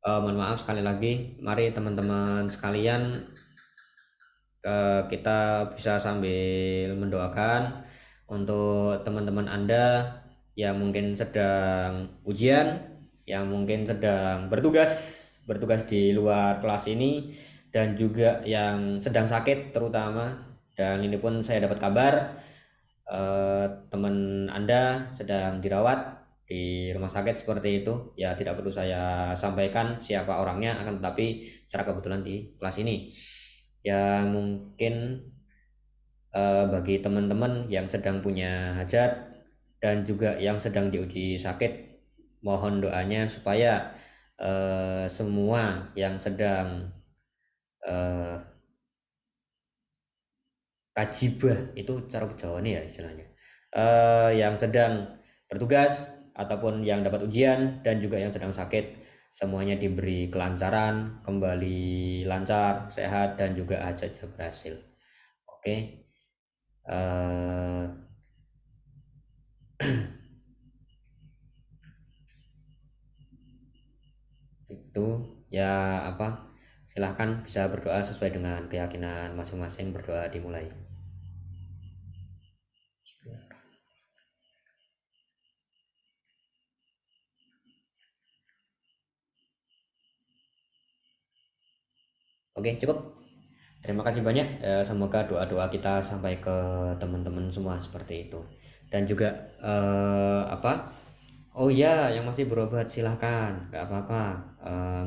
Mohon maaf sekali lagi. Mari teman-teman sekalian, kita bisa sambil mendoakan untuk teman-teman Anda yang mungkin sedang ujian, yang mungkin sedang bertugas di luar kelas ini, dan juga yang sedang sakit terutama. Dan ini pun saya dapat kabar, teman Anda sedang dirawat di rumah sakit seperti itu. Ya, tidak perlu saya sampaikan siapa orangnya, akan tetapi secara kebetulan di kelas ini. Ya, mungkin bagi teman-teman yang sedang punya hajat dan juga yang sedang diuji sakit, mohon doanya supaya semua yang sedang eh, kajibah, itu cara Jawa nih ya istilahnya, yang sedang bertugas ataupun yang dapat ujian dan juga yang sedang sakit, semuanya diberi kelancaran, kembali lancar, sehat, dan juga hajatnya berhasil. Oke. eh, itu ya, apa, silahkan bisa berdoa sesuai dengan keyakinan masing-masing. Berdoa dimulai. Oke, cukup. Terima kasih banyak. Semoga doa-doa kita sampai ke teman-teman semua seperti itu. Dan juga apa? Oh ya, yang masih berobat silahkan, nggak apa-apa.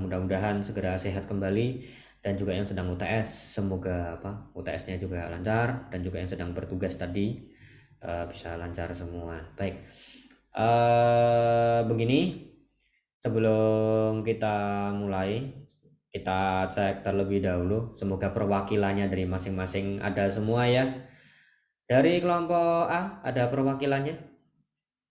Mudah-mudahan segera sehat kembali. Dan juga yang sedang UTS, semoga apa, UTS-nya juga lancar. Dan juga yang sedang bertugas tadi bisa lancar semua. Baik. Begini, sebelum kita mulai, kita cek terlebih dahulu. Semoga perwakilannya dari masing-masing ada semua ya. Dari kelompok A ada perwakilannya.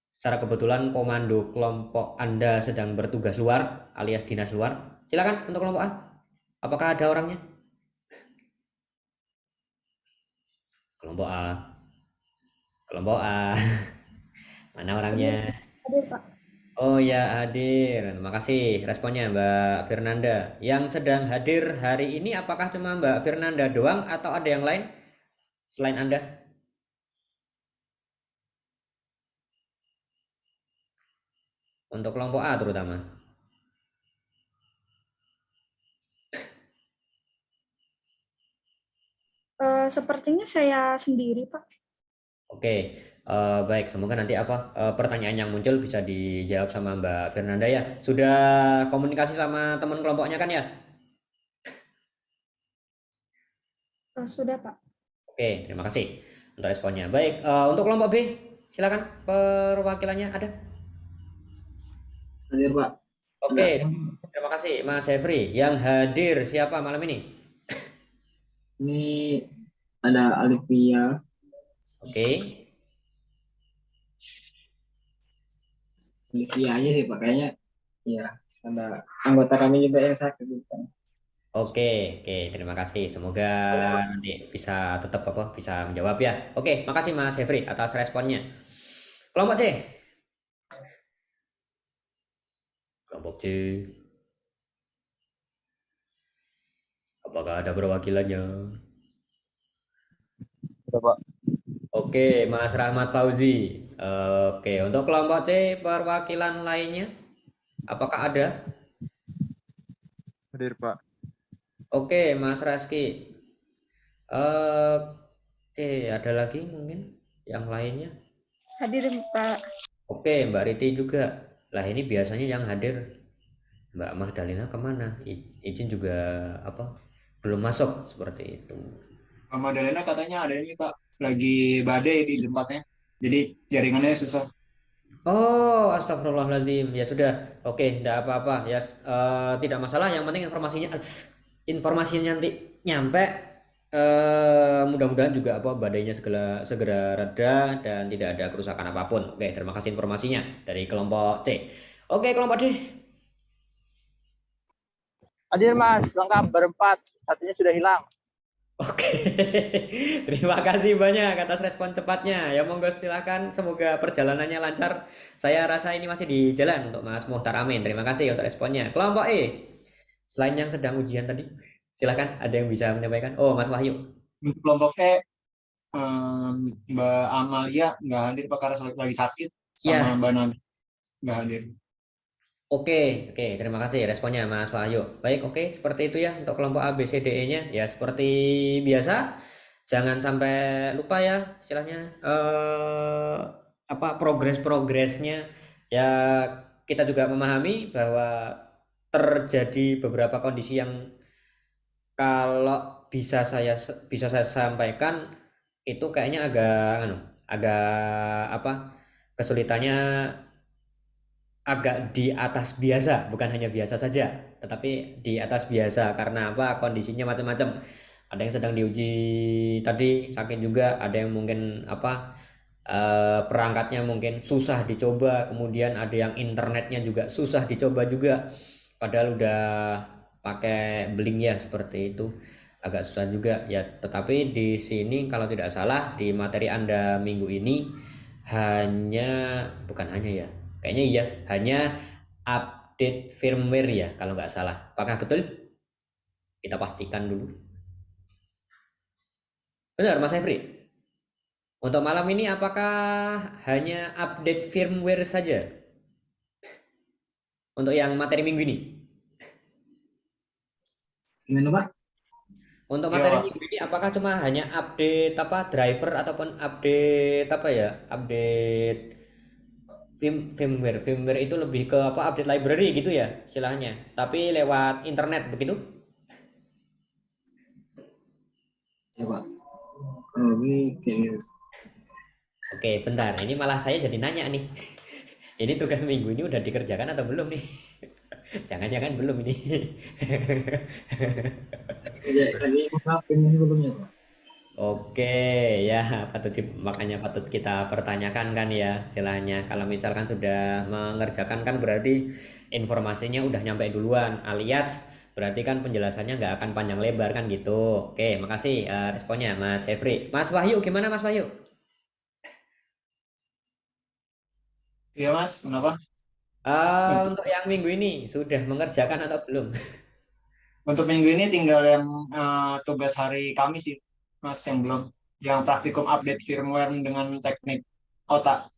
Secara kebetulan komando kelompok Anda sedang bertugas luar alias dinas luar. Silakan untuk kelompok A. Apakah ada orangnya? Kelompok A. Kelompok A. Mana orangnya? Hadir, Pak. Oh ya, hadir. Terima kasih responnya Mbak Firnanda. Yang sedang hadir hari ini apakah cuma Mbak Firnanda doang atau ada yang lain selain Anda? Untuk kelompok A terutama. Sepertinya saya sendiri, Pak. Oke, baik. Semoga nanti apa, pertanyaan yang muncul bisa dijawab sama Mbak Fernanda ya. Sudah komunikasi sama teman kelompoknya kan ya? Sudah, Pak. Oke, terima kasih untuk responnya. Baik, untuk kelompok B, silakan perwakilannya ada. Hadir Pak. Oke, Ada. terima kasih Mas Hefri. Yang hadir siapa malam ini? Ini ada Alivia. Oke, Alivia aja sih Pak. Kayaknya ya ada anggota kami juga yang sakit gitu kan. oke, oke. Terima kasih. Semoga nanti bisa tetap apa, bisa menjawab ya. Oke, makasih Mas Hefri atas responnya. Kelompok C. Kelompok C. Apakah ada perwakilannya? Udah, Pak. Oke, Mas Rahmat Fauzi. Oke, untuk kelompok C perwakilan lainnya, apakah ada? Hadir, Pak. Oke, Mas Raski. Oke, ada lagi mungkin yang lainnya? Hadir, Pak. Oke, Mbak Riti juga. Lah ini biasanya yang hadir Mbak Mahdalena kemana? Izin juga apa? Belum masuk seperti itu. Mama Dalena katanya ada ini Pak, lagi badai di tempatnya. Jadi jaringannya susah. Oh, astagfirullahaladzim. Ya sudah. Oke, tidak apa-apa. Ya, tidak masalah. Yang penting informasinya nanti nyampe. Mudah-mudahan juga apa, badainya segera segera reda dan tidak ada kerusakan apapun. Oke, terima kasih informasinya dari kelompok C. Oke, kelompok D. Hadir, Mas. Lengkap berempat. Satunya sudah hilang. Oke, terima kasih banyak atas respon cepatnya. Ya monggo silakan. Semoga perjalanannya lancar. Saya rasa ini masih di jalan untuk Mas Muhtar Amin. Terima kasih untuk responnya. Kelompok E. Selain yang sedang ujian tadi, silakan ada yang bisa menyampaikan. Oh, Mas Wahyu. Untuk kelompok E, Mbak Amalia nggak hadir Pak karena lagi sakit, sama Ya, Mbak Nabi nggak hadir. oke, terima kasih responnya Mas Wahyu. Baik, oke, seperti itu ya untuk kelompok A, B, C, D, E-nya. Ya, seperti biasa, jangan sampai lupa ya istilahnya apa progresnya. Ya, kita juga memahami bahwa terjadi beberapa kondisi yang kalau bisa saya sampaikan itu kayaknya agak apa kesulitannya agak di atas biasa, bukan hanya biasa saja, tetapi di atas biasa karena apa? Kondisinya macam-macam. Ada yang sedang diuji tadi sakit juga, ada yang mungkin apa perangkatnya mungkin susah dicoba, kemudian ada yang internetnya juga susah dicoba juga. Padahal udah pakai Blink ya seperti itu. Agak susah juga ya, tetapi di sini kalau tidak salah di materi Anda minggu ini bukan hanya ya, kayaknya iya, hanya update firmware ya kalau nggak salah. Apakah betul? Kita pastikan dulu. Benar Mas Efri? Untuk malam ini apakah hanya update firmware saja untuk yang materi minggu ini? Gimana Pak? Untuk Iya materi Pak. minggu ini apakah cuma hanya update apa driver ataupun update apa ya? Update firmware itu lebih ke apa? Update library gitu ya istilahnya. Tapi lewat internet begitu? Ya Pak. Kalau lebih kayak gitu. Oke, bentar. Ini malah saya jadi nanya nih. Ini tugas minggu ini udah dikerjakan atau belum nih? Jangan-jangan belum ini. Lagi ngapin sebelumnya Pak. Oke, ya makanya patut kita pertanyakan kan ya istilahnya. Kalau misalkan sudah mengerjakan kan berarti informasinya udah nyampe duluan, alias berarti kan penjelasannya nggak akan panjang lebar kan gitu. Oke, makasih responnya Mas Hefri. Mas Wahyu gimana Mas Wahyu? Iya Mas, kenapa? Untuk, Untuk yang minggu ini sudah mengerjakan atau belum? untuk minggu ini tinggal yang tugas hari Kamis sih, Mas, yang belum. Yang praktikum update firmware dengan teknik otak.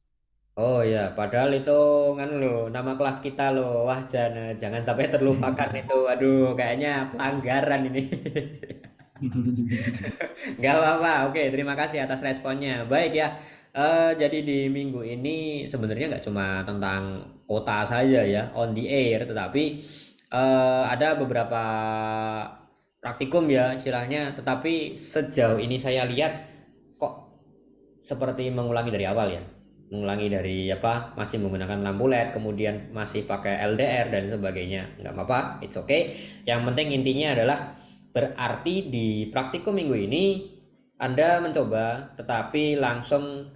Oh ya, padahal itu kan lo nama kelas kita lo. Wah, jangan sampai terlupakan itu. Aduh, kayaknya pelanggaran ini. Nggak apa-apa. Oke, terima kasih atas responnya. Baik ya. Jadi di minggu ini sebenarnya nggak cuma tentang kota saja ya, on the air, tetapi ada beberapa praktikum ya istilahnya. Tetapi sejauh ini saya lihat kok seperti mengulangi dari awal ya, mengulangi dari apa, masih menggunakan lampu LED, kemudian masih pakai LDR dan sebagainya. Nggak apa-apa, it's okay. Yang penting intinya adalah berarti di praktikum minggu ini Anda mencoba tetapi langsung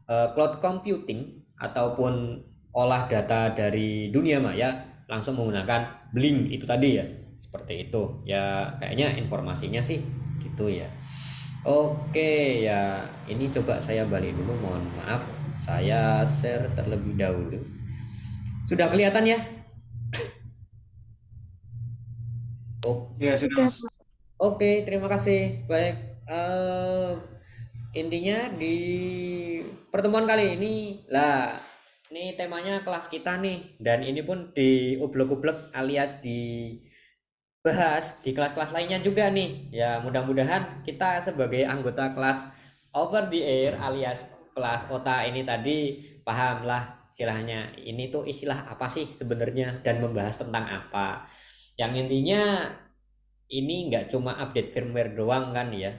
cloud computing ataupun olah data dari dunia maya langsung menggunakan Blink itu tadi ya, seperti itu ya, kayaknya informasinya sih gitu ya. Oke ya, ini coba saya balik dulu, mohon maaf. Saya share terlebih dahulu. Sudah kelihatan ya? Oh, Ya sudah Sudah, Mas. Pak. oke, terima kasih. Baik, intinya di pertemuan kali ini lah, ini temanya kelas kita nih, dan ini pun diublek-ublek alias dibahas di kelas-kelas lainnya juga nih. Ya, mudah-mudahan kita sebagai anggota kelas over the air alias kelas OTA ini tadi paham lah istilahnya. Ini tuh istilah apa sih sebenarnya dan membahas tentang apa. Yang intinya ini nggak cuma update firmware doang kan ya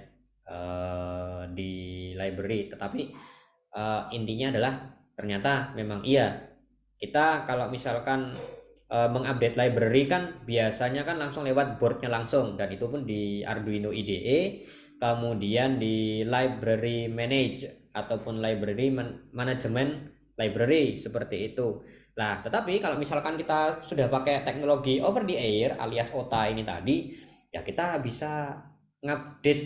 di library, tetapi intinya adalah ternyata memang iya kita kalau misalkan mengupdate library kan biasanya kan langsung lewat boardnya langsung, dan itu pun di Arduino IDE, kemudian di library manage ataupun library management library seperti itu. Nah, tetapi kalau misalkan kita sudah pakai teknologi over the air alias OTA ini tadi, ya kita bisa ngupdate,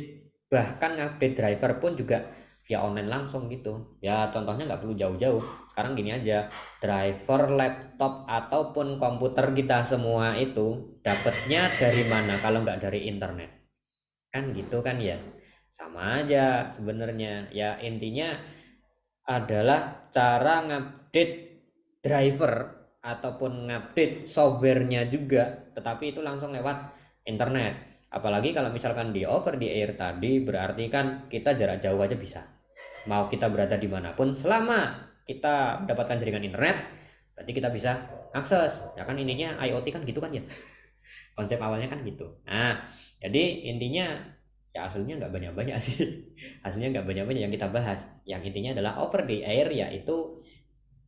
bahkan ngupdate driver pun juga via online langsung gitu. Ya contohnya nggak perlu jauh-jauh. sekarang gini aja, driver laptop ataupun komputer kita semua itu dapatnya dari mana kalau nggak dari internet? Kan gitu kan ya, sama aja sebenarnya ya, intinya adalah cara ngupdate driver ataupun ngupdate softwarenya juga, tetapi itu langsung lewat internet. Apalagi kalau misalkan di over the air tadi, berarti kan kita jarak jauh aja bisa, mau kita berada dimanapun selama kita mendapatkan jaringan internet, berarti kita bisa akses ya kan. Ininya IoT kan gitu kan ya, konsep awalnya kan gitu. Nah jadi intinya ya hasilnya nggak banyak-banyak sih, hasilnya nggak banyak-banyak yang kita bahas. Yang intinya adalah over the air, yaitu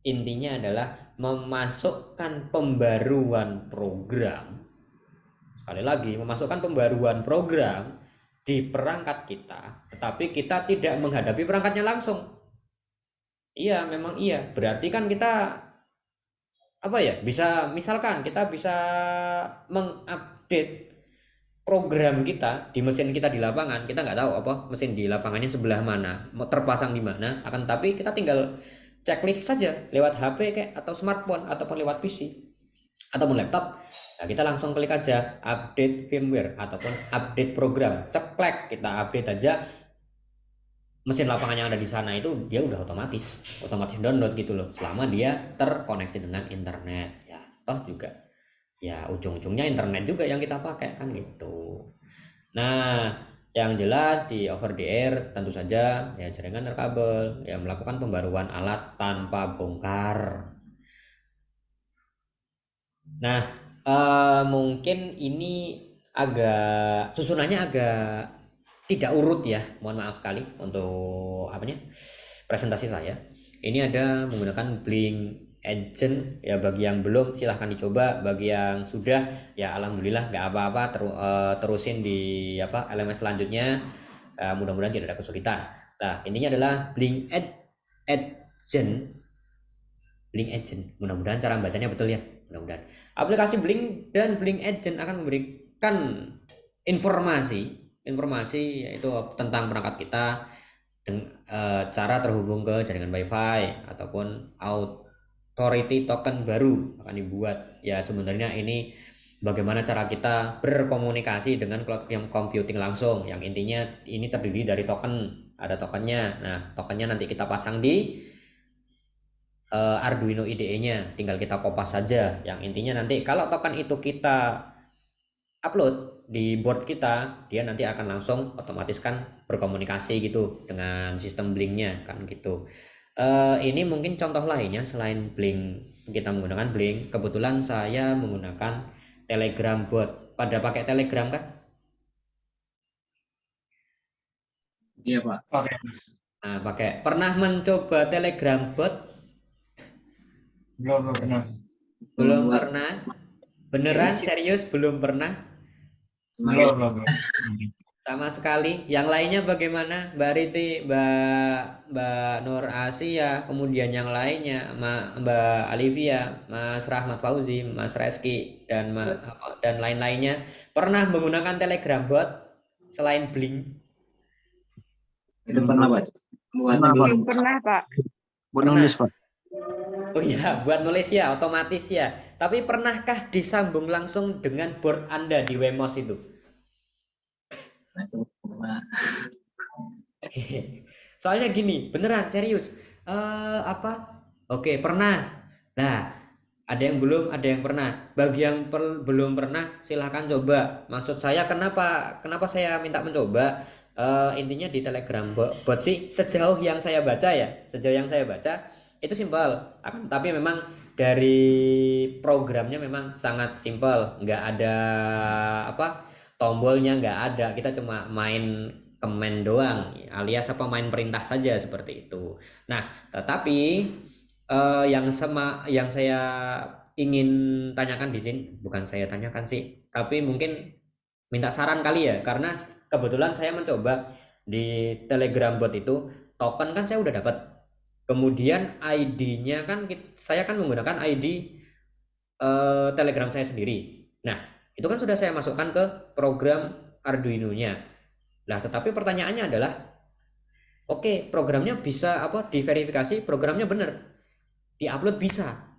intinya adalah memasukkan pembaruan program. Sekali lagi, memasukkan pembaruan program di perangkat kita, tetapi kita tidak menghadapi perangkatnya langsung. Iya, memang iya. Berarti kan kita apa ya? Bisa, misalkan kita bisa mengupdate program kita di mesin kita di lapangan. Kita nggak tahu apa mesin di lapangannya sebelah mana, mau terpasang di mana, akan tapi kita tinggal checklist saja lewat HP kayak atau smartphone ataupun lewat PC ataupun laptop. Nah, kita langsung klik aja update firmware ataupun update program, ceklek kita update aja, mesin lapangan yang ada di sana itu dia udah otomatis download gitu loh, selama dia terkoneksi dengan internet ya. Toh juga ya ujung-ujungnya internet juga yang kita pakai kan gitu. Nah yang jelas di over the air tentu saja ya jaringan terkabel ya, melakukan pembaruan alat tanpa bongkar. Nah mungkin ini agak susunannya agak tidak urut ya, mohon maaf sekali untuk apanya presentasi saya. Ini ada menggunakan Blink Agent ya, bagi yang belum silahkan dicoba, bagi yang sudah ya alhamdulillah nggak apa-apa, terusin di apa LMS selanjutnya, mudah-mudahan tidak ada kesulitan. Nah intinya adalah Blink Agent, Blink Agent, mudah-mudahan cara bacanya betul ya, mudah-mudahan. Aplikasi Blink dan Blink Agent akan memberikan informasi yaitu tentang perangkat kita, cara terhubung ke jaringan WiFi ataupun authority token baru akan dibuat ya. Sebenarnya ini bagaimana cara kita berkomunikasi dengan cloud computing langsung, yang intinya ini terdiri dari token, ada tokennya. Nah tokennya nanti kita pasang di Arduino IDE-nya, tinggal kita kopas saja. Yang intinya nanti kalau token itu kita upload di board kita, dia nanti akan langsung otomatis kan berkomunikasi gitu dengan sistem Blink-nya kan gitu. Ini mungkin contoh lainnya selain Blink, kita menggunakan Blink. Kebetulan saya menggunakan Telegram bot. Pada pakai Telegram kan? Iya Pak. Oke. Nah, pakai. Pernah mencoba Telegram bot? Belum pernah. Belum pernah. Beneran serius belum pernah? Belum. Sama sekali. Yang lainnya bagaimana, Mbak Riti, Mbak Nur Asia, kemudian yang lainnya Mbak Alivia, Mas Rahmat Fauzi, Mas Reski, dan lain-lainnya pernah menggunakan Telegram bot selain Blink? Itu pernah Pak. Buatnya Pernah, belum. Pernah, Pak. Buat nulis, Pak. Oh iya, buat nulis ya, otomatis ya. Tapi pernahkah disambung langsung dengan board Anda di Wemos itu? Nah, coba. Soalnya gini, beneran serius. Oke, pernah. Nah, ada yang belum, ada yang pernah. Bagi yang belum pernah, silahkan coba. Maksud saya kenapa saya minta mencoba? Intinya di Telegram bot sih, sejauh yang saya baca itu simpel. Tapi memang dari programnya memang sangat simpel, nggak ada tombolnya, nggak ada, kita cuma main command doang, alias main perintah saja seperti itu. Nah tetapi yang saya ingin tanyakan di sini, bukan saya tanyakan sih, tapi mungkin minta saran kali ya, karena kebetulan saya mencoba di Telegram bot itu, token kan saya udah dapat, kemudian ID-nya kan saya kan menggunakan ID Telegram saya sendiri. Nah itu kan sudah saya masukkan ke program Arduino-nya. Nah tetapi pertanyaannya adalah, oke, programnya bisa diverifikasi, programnya benar, diupload bisa.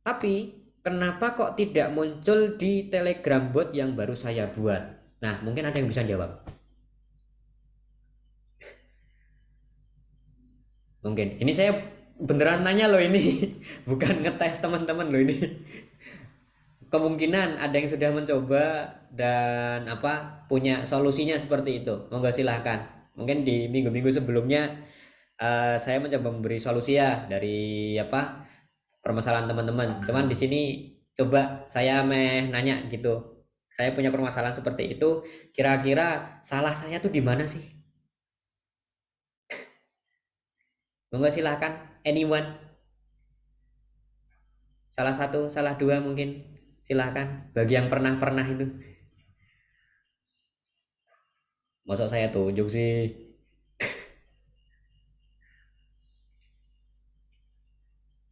Tapi kenapa kok tidak muncul di Telegram bot yang baru saya buat? Nah, mungkin ada yang bisa jawab. Mungkin. Ini saya beneran nanya loh ini. Bukan ngetes teman-teman loh ini. Kemungkinan ada yang sudah mencoba dan punya solusinya seperti itu. Monggo silahkan. Mungkin di minggu-minggu sebelumnya saya mencoba memberi solusi ya dari permasalahan teman-teman. Cuman di sini coba saya nanya gitu. Saya punya permasalahan seperti itu. Kira-kira salah saya tuh di mana sih? Monggo silahkan. Anyone? Salah satu, salah dua mungkin. Silahkan. Bagi yang pernah itu. Masa saya tunjuk sih?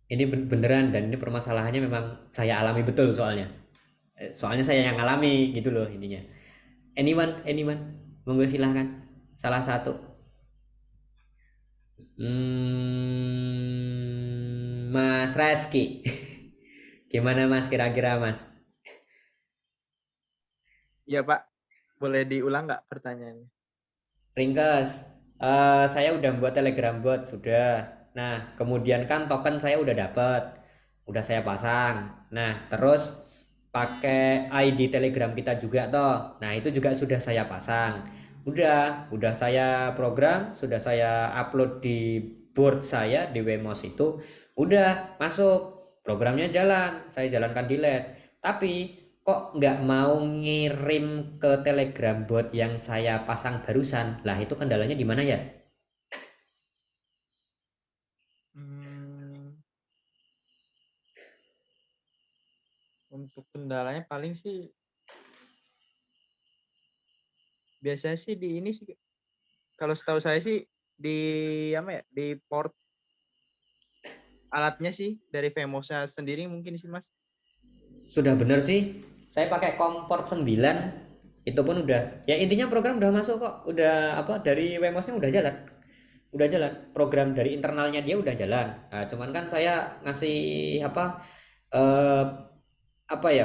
Ini beneran dan ini permasalahannya memang saya alami betul soalnya. Soalnya saya yang alami gitu loh intinya. Anyone, monggo silahkan. Salah satu. Mas Reski. Gimana Mas kira-kira Mas? Iya Pak, boleh diulang nggak pertanyaannya? Ringkes. Saya udah buat Telegram bot sudah. Nah, kemudian kan token saya udah dapat. Udah saya pasang. Nah, terus pakai ID Telegram kita juga toh. Nah, itu juga sudah saya pasang. Udah saya program, sudah saya upload di board saya di Wemos itu. Udah masuk. Programnya jalan, saya jalankan delete. Tapi kok nggak mau ngirim ke Telegram bot yang saya pasang barusan. Lah itu kendalanya di mana ya? Untuk kendalanya paling sih biasanya sih di ini sih, kalau setahu saya sih di di port alatnya sih dari Vemosa sendiri mungkin sih Mas. Sudah bener sih. Saya pakai komport 9 itu pun udah. Ya intinya program udah masuk kok. Udah dari Wemos-nya udah jalan. Udah jalan. Program dari internalnya dia udah jalan. Nah, cuman kan saya ngasih eh,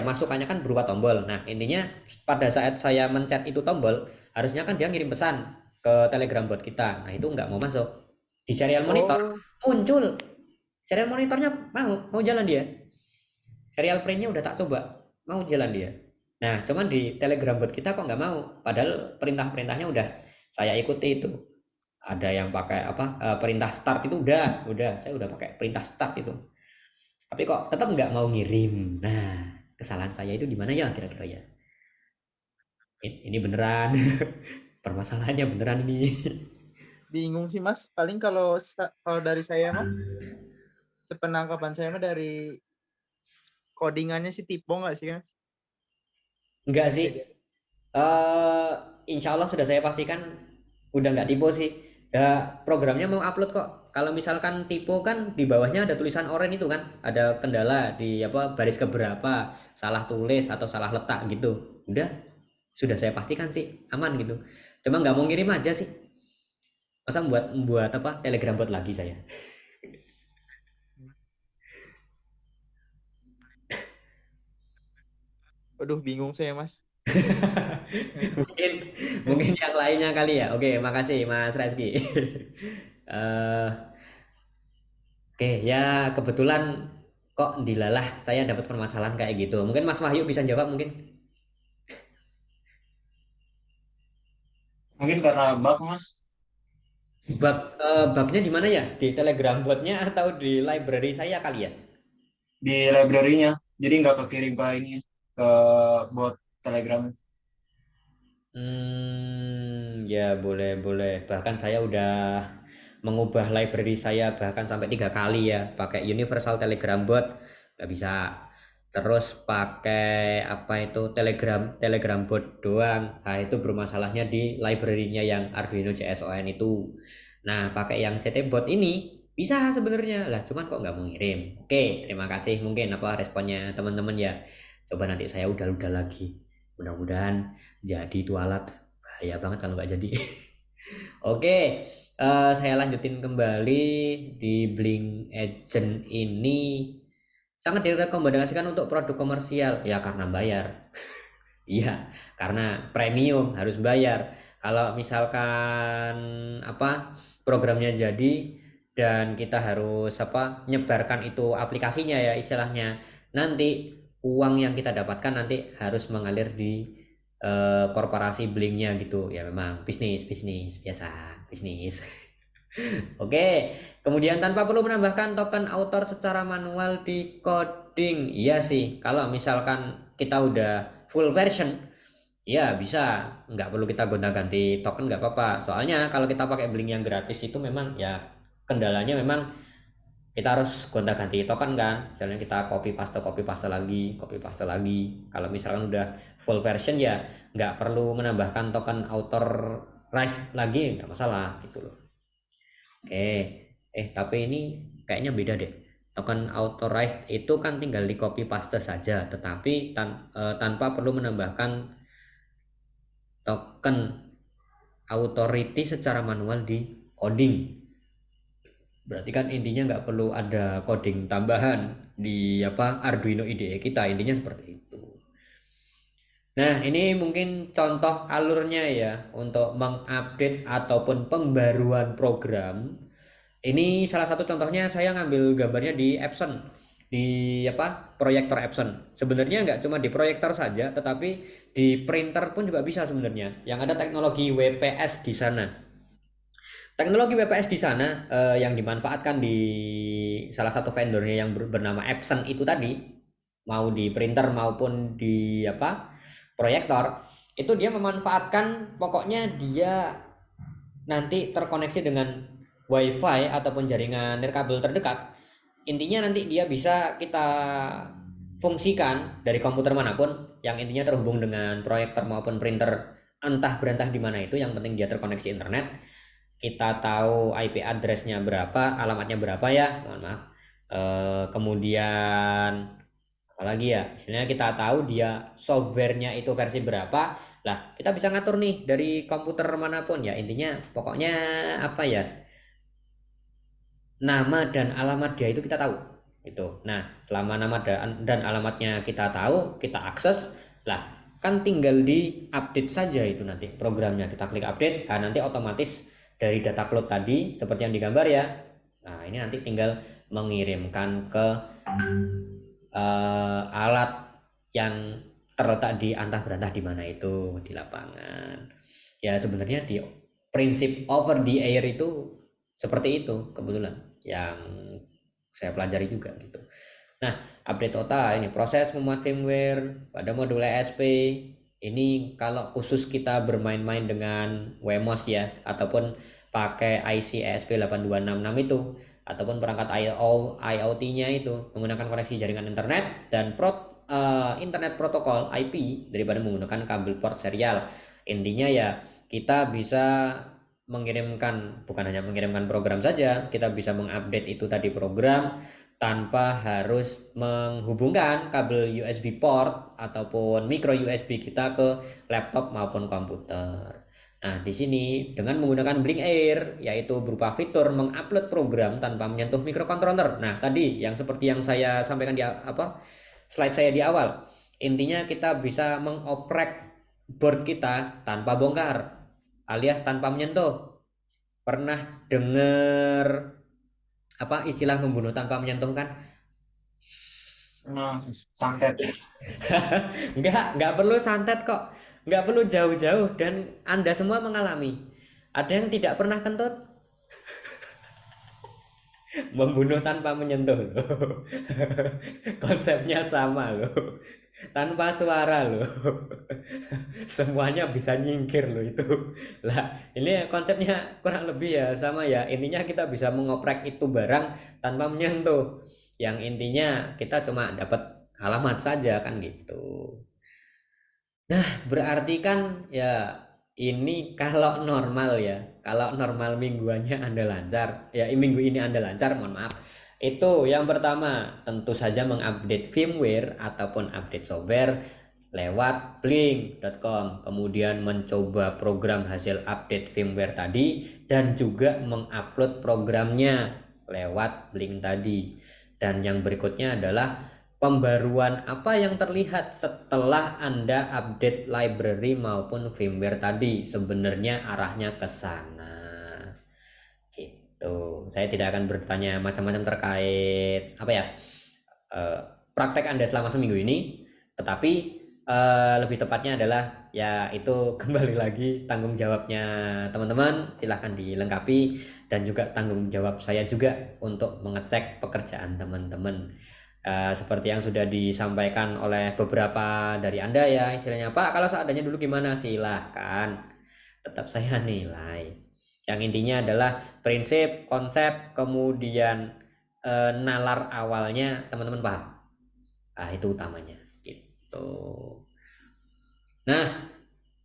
masukannya kan berupa tombol. Nah, intinya pada saat saya mencet itu tombol, harusnya kan dia ngirim pesan ke Telegram bot kita. Nah, itu nggak mau masuk. Di serial monitor muncul. Serial monitornya mau jalan dia. Serial printnya udah tak coba, mau jalan dia. Nah, cuman di Telegram bot kita kok nggak mau. Padahal perintah-perintahnya udah saya ikuti itu. Ada yang pakai perintah start itu udah, saya udah pakai perintah start itu. Tapi kok tetap nggak mau ngirim. Nah, kesalahan saya itu di mana ya kira-kira ya? Ini beneran. Permasalahannya beneran ini. Bingung sih Mas. Paling kalau dari saya mah, sepenangkapan saya mah dari codingannya sih tipe nggak sih Mas? Enggak sih. Insya Allah sudah saya pastikan udah nggak tipe sih. Ya, programnya mau upload kok. Kalau misalkan tipe kan di bawahnya ada tulisan oranye itu kan, ada kendala di baris keberapa, salah tulis atau salah letak gitu. Udah, sudah saya pastikan sih aman gitu. Cuma nggak mau ngirim aja sih. Masa buat Telegram bot lagi saya. Waduh, bingung saya Mas. mungkin mungkin yang lainnya kali ya. Oke, makasih Mas Reski. Eh, oke ya kebetulan kok dilalah saya dapat permasalahan kayak gitu. Mungkin Mas Wahyu bisa jawab mungkin. Mungkin karena bug Mas. Bugnya di mana ya? Di Telegram botnya atau di library saya kali ya? Di library-nya. Jadi nggak kekirim ke ini, ke bot Telegram. Ya boleh. Bahkan saya udah mengubah library saya bahkan sampai 3 kali ya, pakai Universal Telegram Bot nggak bisa. Terus pakai Telegram Bot doang. Nah, itu bermasalahnya di library-nya yang Arduino JSON itu. Nah, pakai yang CT Bot ini bisa sebenarnya lah, cuman kok nggak mau ngirim. Oke, terima kasih mungkin responnya teman-teman ya. Coba nanti saya udah lagi. Mudah-mudahan jadi itu alat. Bahaya banget kalau nggak jadi. Oke, saya lanjutin kembali di Blink Agent ini sangat direkomendasikan untuk produk komersial ya karena bayar. Iya, karena premium harus bayar. Kalau misalkan apa programnya jadi dan kita harus apa nyebarkan itu aplikasinya ya istilahnya, nanti uang yang kita dapatkan nanti harus mengalir di korporasi Blinknya gitu. Ya memang bisnis biasa, bisnis. Oke, kemudian tanpa perlu menambahkan token author secara manual di coding. Iya sih, kalau misalkan kita udah full version, ya bisa, nggak perlu kita gonta-ganti token nggak apa-apa. Soalnya kalau kita pakai Blink yang gratis itu memang ya kendalanya memang kita harus gonta-ganti token kan. Misalnya kita copy paste lagi, copy paste lagi. Kalau misalkan udah full version ya nggak perlu menambahkan token author rights lagi, nggak masalah gitu loh. Oke, tapi ini kayaknya beda deh. Token authorized itu kan tinggal di copy paste saja, tetapi tanpa perlu menambahkan token authority secara manual di coding. Berarti kan intinya nggak perlu ada coding tambahan di apa Arduino IDE kita, intinya seperti itu. Nah, ini mungkin contoh alurnya ya untuk mengupdate ataupun pembaruan program. Ini salah satu contohnya saya ngambil gambarnya di Epson, di apa proyektor Epson. Sebenarnya nggak cuma di proyektor saja, tetapi di printer pun juga bisa sebenarnya. Yang ada teknologi WPS di sana. Teknologi WPS di sana yang dimanfaatkan di salah satu vendornya yang bernama Epson itu tadi, mau di printer maupun di apa proyektor, itu dia memanfaatkan pokoknya dia nanti terkoneksi dengan WiFi ataupun jaringan nirkabel terdekat. Intinya nanti dia bisa kita fungsikan dari komputer manapun yang intinya terhubung dengan proyektor maupun printer, entah berentah di mana itu, yang penting dia terkoneksi internet. Kita tahu IP address-nya berapa, alamatnya berapa ya, mohon maaf. Kemudian apalagi ya, istilahnya kita tahu dia softwarenya itu versi berapa. Lah, kita bisa ngatur nih dari komputer manapun ya. Intinya pokoknya apa ya? Nama dan alamat dia itu kita tahu. Itu. Nah, selama nama dan alamatnya kita tahu, kita akses, lah kan tinggal di update saja itu nanti programnya. Kita klik update, nah nanti otomatis dari data cloud tadi seperti yang digambar ya. Nah, ini nanti tinggal mengirimkan ke alat yang terletak di antah berantah di mana itu di lapangan. Ya sebenarnya di prinsip over the air itu seperti itu kebetulan yang saya pelajari juga gitu. Nah, update OTA ini proses memuat firmware pada modul ESP. Ini kalau khusus kita bermain-main dengan WeMOS ya, ataupun pakai IC ESP8266 itu, ataupun perangkat IoT-nya itu menggunakan koneksi jaringan internet dan internet protokol IP daripada menggunakan kabel port serial. Intinya ya kita bisa mengirimkan, bukan hanya mengirimkan program saja, kita bisa mengupdate itu tadi program tanpa harus menghubungkan kabel USB port ataupun micro USB kita ke laptop maupun komputer. Nah, di sini dengan menggunakan Blink Air, yaitu berupa fitur mengupload program tanpa menyentuh microcontroller. Nah, tadi yang seperti yang saya sampaikan di slide saya di awal. Intinya kita bisa mengoprek board kita tanpa bongkar, alias tanpa menyentuh. Pernah dengar istilah membunuh tanpa menyentuh kan? Nah, santet. Nggak perlu santet kok. Nggak perlu jauh-jauh dan Anda semua mengalami. Ada yang tidak pernah kentut? Membunuh tanpa menyentuh loh. Konsepnya sama loh. Tanpa suara loh. Semuanya bisa nyingkir loh itu. Lah, ini konsepnya kurang lebih ya sama ya. Intinya kita bisa mengoprek itu barang tanpa menyentuh. Yang intinya kita cuma dapat alamat saja kan gitu. Nah, berarti kan ya ini kalau normal ya, kalau normal mingguannya Anda lancar, ya minggu ini Anda lancar, mohon maaf. Itu yang pertama, tentu saja mengupdate firmware ataupun update software lewat blink.com, kemudian mencoba program hasil update firmware tadi dan juga mengupload programnya lewat blink tadi. Dan yang berikutnya adalah pembaruan apa yang terlihat setelah Anda update library maupun firmware tadi. Sebenarnya arahnya ke sana. Gitu. Saya tidak akan bertanya macam-macam terkait apa ya, praktek Anda selama seminggu ini, tetapi lebih tepatnya adalah ya itu kembali lagi tanggung jawabnya teman-teman, silahkan dilengkapi, dan juga tanggung jawab saya juga untuk mengecek pekerjaan teman-teman. Seperti yang sudah disampaikan oleh beberapa dari Anda ya, istilahnya Pak kalau seadanya dulu gimana, silahkan, tetap saya nilai. Yang intinya adalah prinsip, konsep, kemudian nalar awalnya teman-teman paham. Itu utamanya gitu. Nah,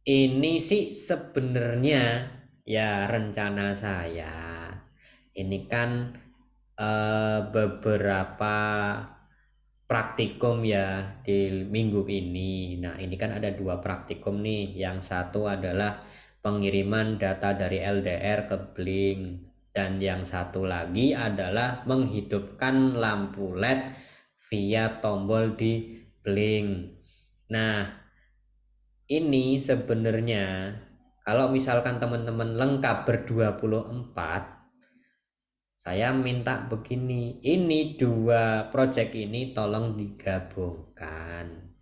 ini sih sebenarnya ya rencana saya. Ini kan beberapa praktikum ya di minggu ini. Nah, ini kan ada 2 praktikum nih. Yang satu adalah pengiriman data dari LDR ke Blink, dan yang satu lagi adalah menghidupkan lampu LED via tombol di Blink. Nah, ini sebenarnya kalau misalkan teman-teman lengkap ber-24, saya minta begini, ini 2 project ini tolong digabungkan.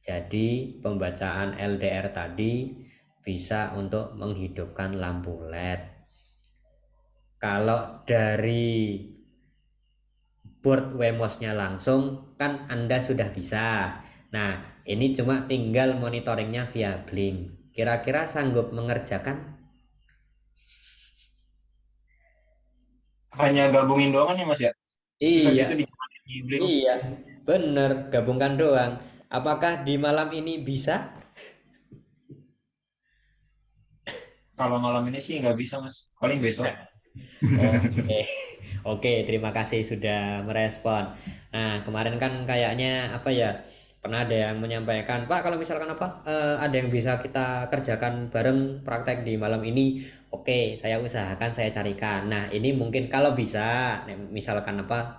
Jadi pembacaan LDR tadi bisa untuk menghidupkan lampu LED. Kalau dari board WMOS-nya langsung kan Anda sudah bisa. Nah, ini cuma tinggal monitoringnya via Blink. Kira-kira sanggup mengerjakan? Hanya gabungin doang kan ya Mas ya? Terus habis Iya, itu di Blink. iya, bener, gabungkan doang. Apakah di malam ini bisa? Kalau malam ini sih nggak bisa Mas, paling besok. Oke, oke, terima kasih sudah merespon. Nah, kemarin kan kayaknya apa ya, pernah ada yang menyampaikan, Pak, kalau misalkan apa, ada yang bisa kita kerjakan bareng praktek di malam ini. Oke, saya usahakan, saya carikan. Nah, ini mungkin kalau bisa, misalkan apa,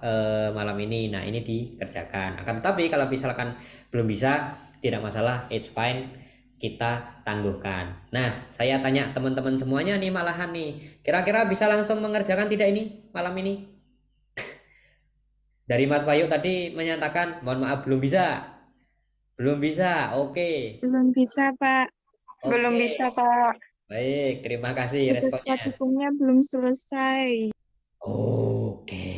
malam ini, nah ini dikerjakan. Akan tetapi kalau misalkan belum bisa, tidak masalah, it's fine, kita tangguhkan. Nah, saya tanya teman-teman semuanya nih, malahan nih, kira-kira bisa langsung mengerjakan tidak ini malam ini? Dari Mas Bayu tadi menyatakan, mohon maaf belum bisa. Belum bisa. Oke. Belum bisa, Pak. Belum Oke. bisa, Pak. Baik, terima kasih Tugas responnya. praktikumnya belum selesai. Oke.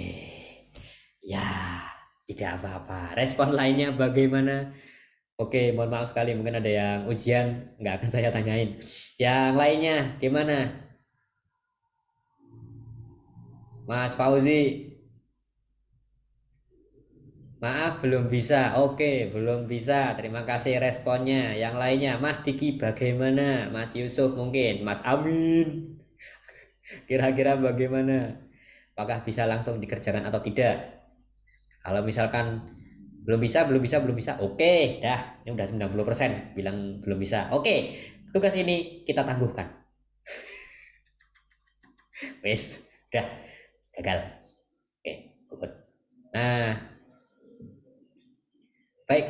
Ya, tidak apa-apa. Respon lainnya bagaimana? Oke, mohon maaf sekali, mungkin ada yang ujian, nggak akan saya tanyain. Yang lainnya gimana? Mas Fauzi, maaf belum bisa. Oke, belum bisa. Terima kasih responnya. Yang lainnya, Mas Diki bagaimana? Mas Yusuf mungkin, Mas Amin. Kira-kira bagaimana? Apakah bisa langsung dikerjakan atau tidak? Kalau misalkan belum bisa, belum bisa, belum bisa. Oke, dah. Ini udah 90% bilang belum bisa. Oke, tugas ini kita tangguhkan. Wes, udah gagal. Oke, good. Nah, baik.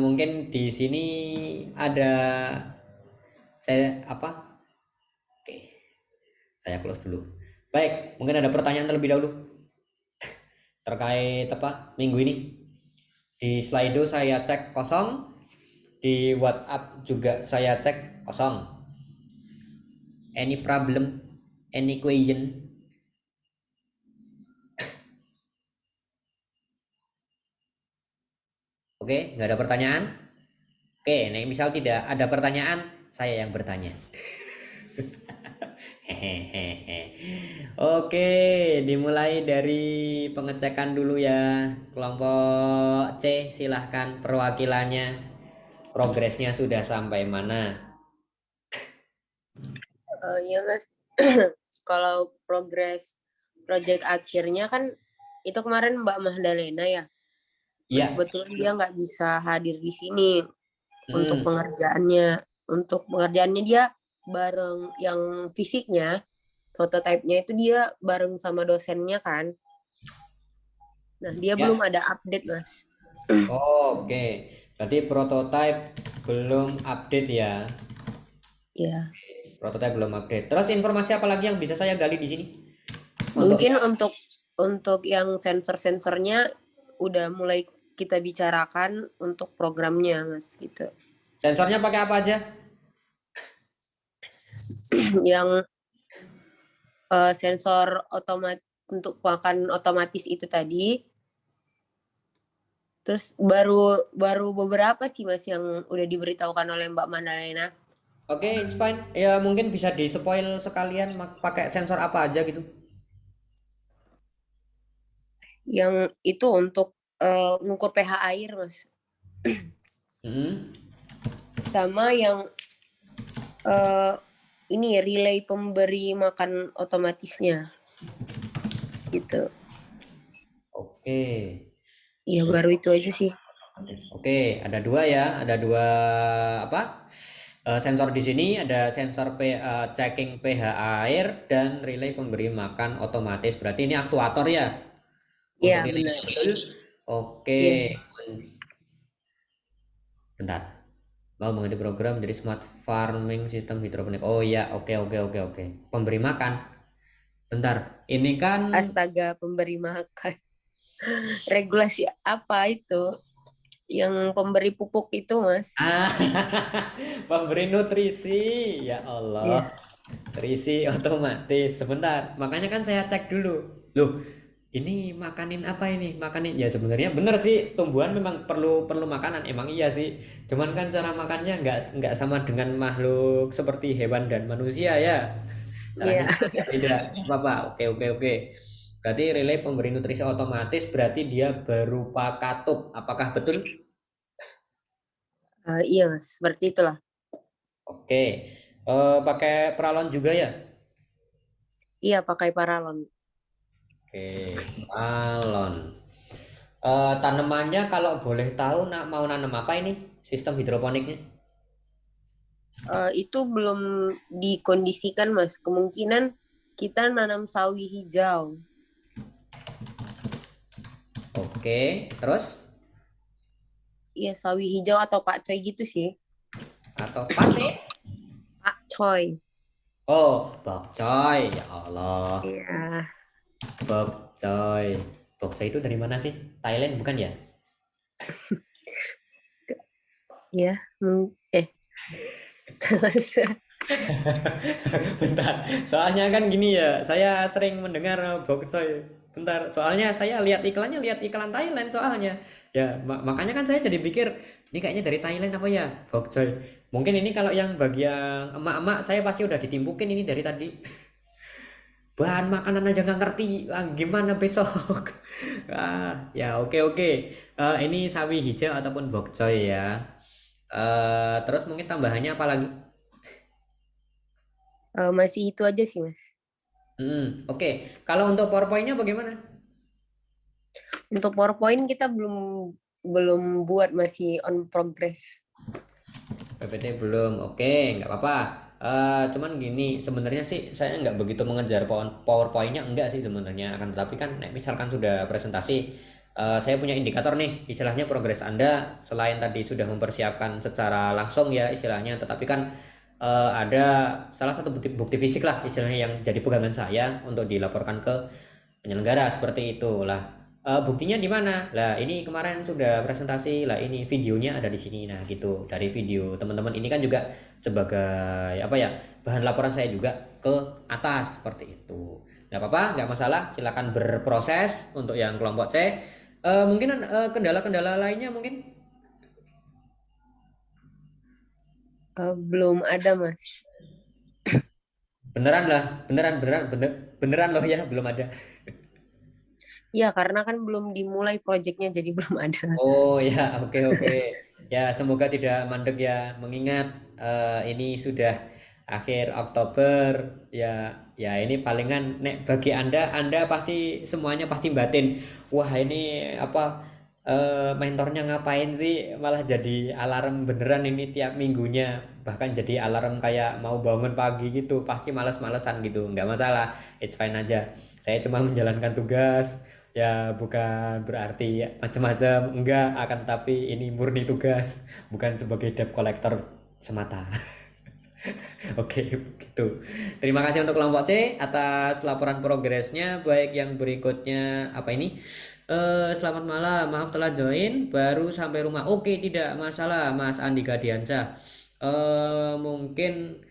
Mungkin di sini ada saya apa? Oke, saya close dulu. Baik, mungkin ada pertanyaan terlebih dahulu terkait apa minggu ini. Di Slido saya cek kosong, di WhatsApp juga saya cek kosong. Any problem? Any question? Oke, nggak ada pertanyaan? Oke, nih misal tidak ada pertanyaan, saya yang bertanya. Hehehe. Oke, dimulai dari pengecekan dulu ya. Kelompok C, silahkan perwakilannya. Progresnya sudah sampai mana? Iya Mas, kalau progres project akhirnya kan itu kemarin Mbak Mahdalena ya. Iya. Kebetulan dia nggak bisa hadir di sini untuk Hmm. pengerjaannya. Untuk pengerjaannya dia bareng yang fisiknya, prototipe-nya itu dia bareng sama dosennya kan. Nah, dia Ya. belum ada update, Mas. Oke. Berarti prototype belum update ya. Ya. Prototype belum update. Terus informasi apa lagi yang bisa saya gali di sini? Untuk Mungkin untuk yang sensor-sensornya udah mulai kita bicarakan untuk programnya, Mas, gitu. sensornya pakai apa aja? Yang sensor untuk makan otomatis itu tadi. Terus baru beberapa sih, Mas, yang udah diberitahukan oleh Mbak Mandalena. Oke, it's fine. Ya mungkin bisa di spoil sekalian pakai sensor apa aja gitu. Yang itu untuk ngukur pH air, Mas. Hmm. Sama yang ini relay pemberi makan otomatisnya. Gitu. Oke. Iya, baru itu aja sih. Oke, ada dua ya, ada dua apa? Sensor di sini ada sensor checking pH air dan relay pemberi makan otomatis. Berarti ini aktuator ya? Untuk Iya, relay. benar. Oke. Iya. Bentar. Mau mengerti program jadi smart farming sistem hidroponik. Oh iya, oke. Pemberi makan. Bentar. Ini kan Astaga, pemberi makan. Regulasi apa itu? Yang pemberi pupuk itu, Mas. pemberi nutrisi. Ya Allah. Iya. Nutrisi otomatis. Sebentar. Makanya kan saya cek dulu. Loh, ini makanin apa ini? Makanin ya sebenarnya bener sih, tumbuhan memang perlu makanan. Emang iya sih. Cuman kan cara makannya nggak sama dengan makhluk seperti hewan dan manusia ya. Iya. Caranya beda. Apa? Oke. Berarti relay pemberi nutrisi otomatis berarti dia berupa katup. Apakah betul? Iya, Mas. Seperti itulah. Oke. Pakai peralon juga ya? Iya, pakai paralon. Oke, peralon. Tanamannya kalau boleh tahu mau nanam apa ini? Sistem hidroponiknya? Itu belum dikondisikan, Mas. Kemungkinan kita nanam sawi hijau. Oke, terus? Iya, sawi hijau atau pakcoy gitu sih. Atau pace? Pakcoy. Oh, bokcoy. Ya Allah. Iya. Bokcoy. Bokcoy itu dari mana sih? Thailand bukan ya? Iya. Bentar, soalnya kan gini ya, saya sering mendengar bokcoy. Bentar, soalnya saya lihat iklan Thailand soalnya. Ya, makanya kan saya jadi pikir, ini kayaknya dari Thailand apa ya, bokcoy. Mungkin ini kalau yang bagi yang emak-emak, saya pasti udah ditimpukin ini dari tadi. Bahan makanan aja nggak ngerti, gimana besok? Ya oke. Ini sawi hijau ataupun bokcoy ya. Terus mungkin tambahannya apa lagi? Masih itu aja sih, Mas. Oke. Kalau untuk PowerPoint-nya bagaimana? Untuk PowerPoint kita belum buat, masih on progress. PPT belum. Oke, nggak apa-apa. Cuman gini, sebenarnya sih saya nggak begitu mengejar PowerPoint-nya, enggak sih sebenarnya. Akan tetapi kan misalkan sudah presentasi, saya punya indikator nih, istilahnya progres Anda selain tadi sudah mempersiapkan secara langsung ya istilahnya, tetapi kan ada salah satu bukti fisik lah istilahnya yang jadi pegangan saya untuk dilaporkan ke penyelenggara seperti itu lah. Buktinya di mana? Lah ini kemarin sudah presentasi lah, ini videonya ada di sini. Nah gitu, dari video teman-teman ini kan juga sebagai apa ya, bahan laporan saya juga ke atas seperti itu. Nggak apa-apa, nggak masalah, silakan berproses untuk yang kelompok C. Mungkin kendala-kendala lainnya mungkin. Belum ada, Mas. Beneran loh ya, belum ada. Iya, karena kan belum dimulai proyeknya, jadi belum ada. Oh ya, oke. Ya semoga tidak mandek ya, mengingat ini sudah akhir Oktober ya. Ya ini palingan nek bagi Anda pasti semuanya pasti batin. Wah ini apa, mentornya ngapain sih malah jadi alarm beneran ini tiap minggunya, bahkan jadi alarm kayak mau bangun pagi gitu, pasti males-malesan gitu. Nggak masalah, it's fine aja, saya cuma menjalankan tugas ya, bukan berarti macam-macam, enggak, akan tetapi ini murni tugas, bukan sebagai debt collector semata. Oke, gitu. Terima kasih untuk kelompok C atas laporan progresnya. Baik, yang berikutnya apa ini? Selamat malam, maaf telah join, baru sampai rumah. Oke, tidak masalah, Mas Andika Diansyah. Mungkin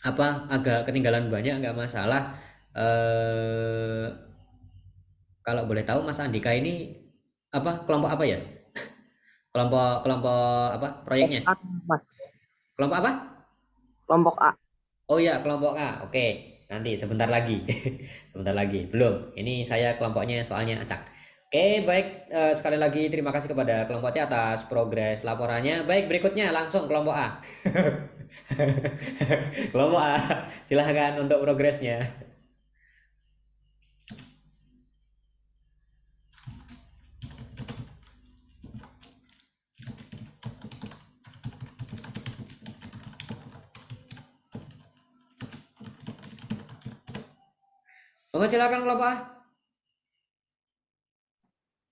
apa agak ketinggalan banyak, nggak masalah. Eh, Kalau boleh tahu, Mas Andika ini apa kelompok apa ya? Kelompok kelompok apa proyeknya? A, Mas. Kelompok apa? Kelompok A. Oh ya, kelompok A. Oke, nanti sebentar lagi. Sebentar lagi. Belum. Ini saya kelompoknya soalnya acak. Oke, baik. Sekali lagi terima kasih kepada kelompok C atas progres laporannya. Baik, berikutnya langsung kelompok A. Kelompok A, silahkan untuk progresnya. Monggo silakan kelompok A.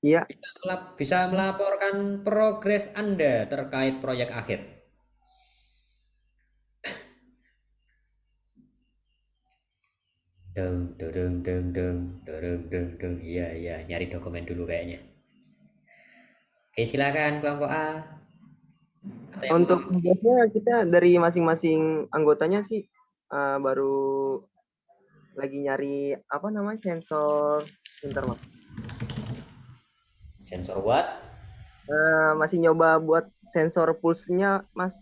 Iya. Bisa melaporkan progres Anda terkait proyek akhir. Deng. Iya, nyari dokumen dulu kayaknya. Oke, silakan kelompok A. Untuk tugasnya kita dari masing-masing anggotanya sih baru lagi nyari apa namanya sensor, bentar Mas. Sensor what? Masih nyoba buat sensor pulse-nya Mas.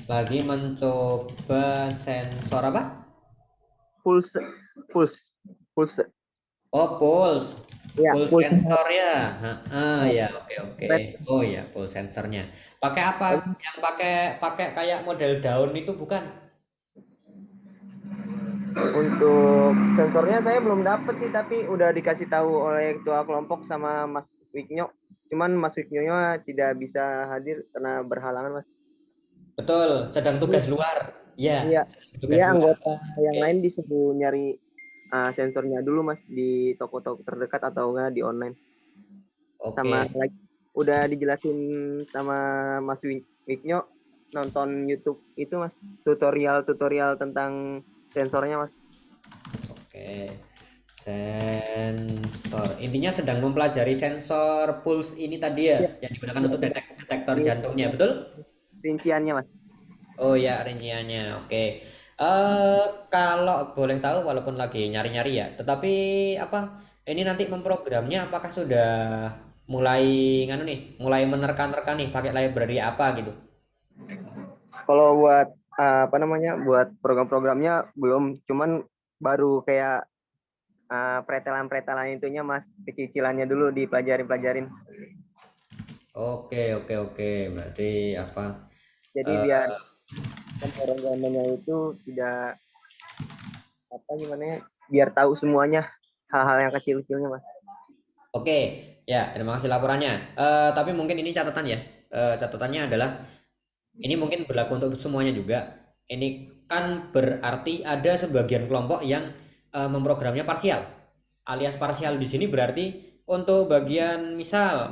Lagi mencoba sensor apa? Pulse. Oh, pulse. Ya, Pulse sensor ya. Ya, oke. Oh ya, pulse sensornya. Pakai apa? Yang pakai kayak model daun itu bukan? Untuk sensornya saya belum dapet sih, tapi udah dikasih tahu oleh ketua kelompok sama Mas Wiknyo. Cuman Mas Wiknyo tidak bisa hadir karena berhalangan Mas. Betul, sedang tugas luar. Iya, tugas luar. Anggota yang lain disuruh nyari sensornya dulu Mas di toko-toko terdekat atau enggak di online. Oke. Sama lagi udah dijelasin sama Mas Wiknyo, nonton YouTube itu Mas, tutorial tentang sensornya Mas. Oke. Sensor. Intinya sedang mempelajari sensor pulse ini tadi ya, yang digunakan untuk detektor jantungnya, betul? Rinciannya Mas. Oh ya, rinciannya. Oke. Kalau boleh tahu, walaupun lagi nyari-nyari ya, tetapi apa ini nanti memprogramnya apakah sudah mulai mulai menerka-nerka nih pakai library apa gitu? Kalau buat buat program-programnya belum, cuman baru kayak pretelan itunya Mas, kecicilannya dulu dipelajarin. Oke. Berarti apa? Jadi biar programnya itu tidak biar tahu semuanya, hal-hal yang kecil-kecilnya Mas. Oke, ya, terima kasih laporannya. Tapi mungkin ini catatan ya. Catatannya adalah ini mungkin berlaku untuk semuanya juga. Ini kan berarti ada sebagian kelompok yang memprogramnya parsial. Alias parsial di sini berarti untuk bagian misalkan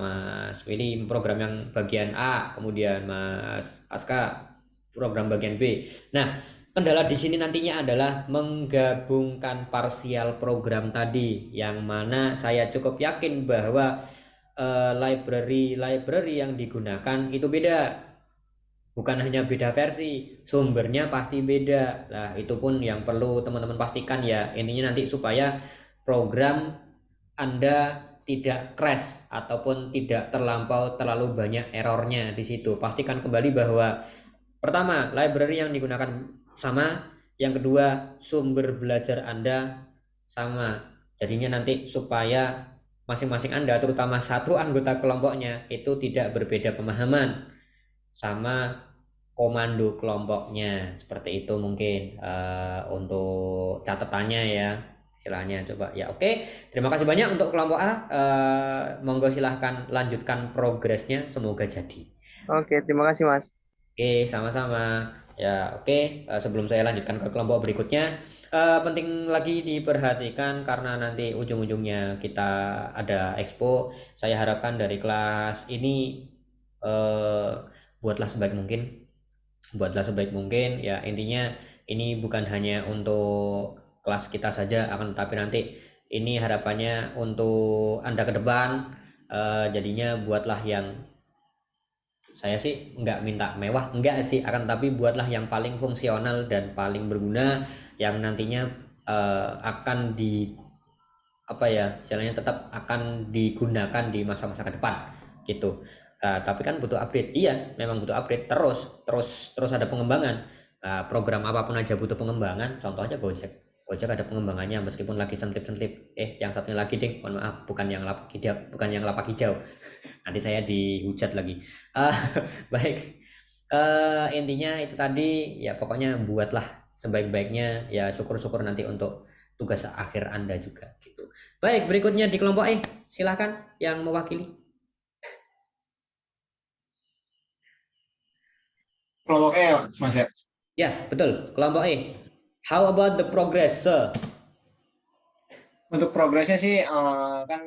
Mas Willy program yang bagian A, kemudian Mas Aska program bagian B. Nah, kendala di sini nantinya adalah menggabungkan parsial program tadi, yang mana saya cukup yakin bahwa library yang digunakan itu beda. Bukan hanya beda versi, sumbernya pasti beda. Nah, itu pun yang perlu teman-teman pastikan ya. Intinya nanti supaya program Anda tidak crash ataupun tidak terlalu banyak errornya di situ. Pastikan kembali bahwa pertama, library yang digunakan sama, yang kedua, sumber belajar Anda sama. Jadinya nanti supaya masing-masing Anda, terutama satu anggota kelompoknya, itu tidak berbeda pemahaman sama komando kelompoknya. Seperti itu mungkin untuk catatannya ya. istilahnya coba ya. Oke, terima kasih banyak untuk kelompok A. Monggo silahkan lanjutkan progresnya, semoga jadi. Oke, terima kasih Mas. Oke, sama-sama. Ya, oke. Sebelum saya lanjutkan ke kelompok berikutnya, penting lagi diperhatikan karena nanti ujung-ujungnya kita ada expo. Saya harapkan dari kelas ini buatlah sebaik mungkin. Buatlah sebaik mungkin. Ya, intinya ini bukan hanya untuk kelas kita saja, akan tetapi nanti ini harapannya untuk Anda ke depan. Jadinya buatlah yang saya sih nggak minta mewah, enggak sih, akan tapi buatlah yang paling fungsional dan paling berguna yang nantinya akan di apa ya, istilahnya tetap akan digunakan di masa-masa ke depan gitu. Tapi kan butuh update, iya memang butuh update terus ada pengembangan. Program apapun aja butuh pengembangan, contoh aja Gojek ada pengembangannya meskipun lagi sentip-sentip. Yang satunya lagi ding, mohon maaf, bukan yang lapak hijau. Nanti saya dihujat lagi. Baik, intinya itu tadi ya, pokoknya buatlah sebaik-baiknya ya, syukur-syukur nanti untuk tugas akhir Anda juga gitu. Baik, berikutnya di kelompok E, silahkan yang mewakili. Kelompok E Mas ya. Ya, betul, kelompok E. How about the progress, sir? Untuk progresnya sih kan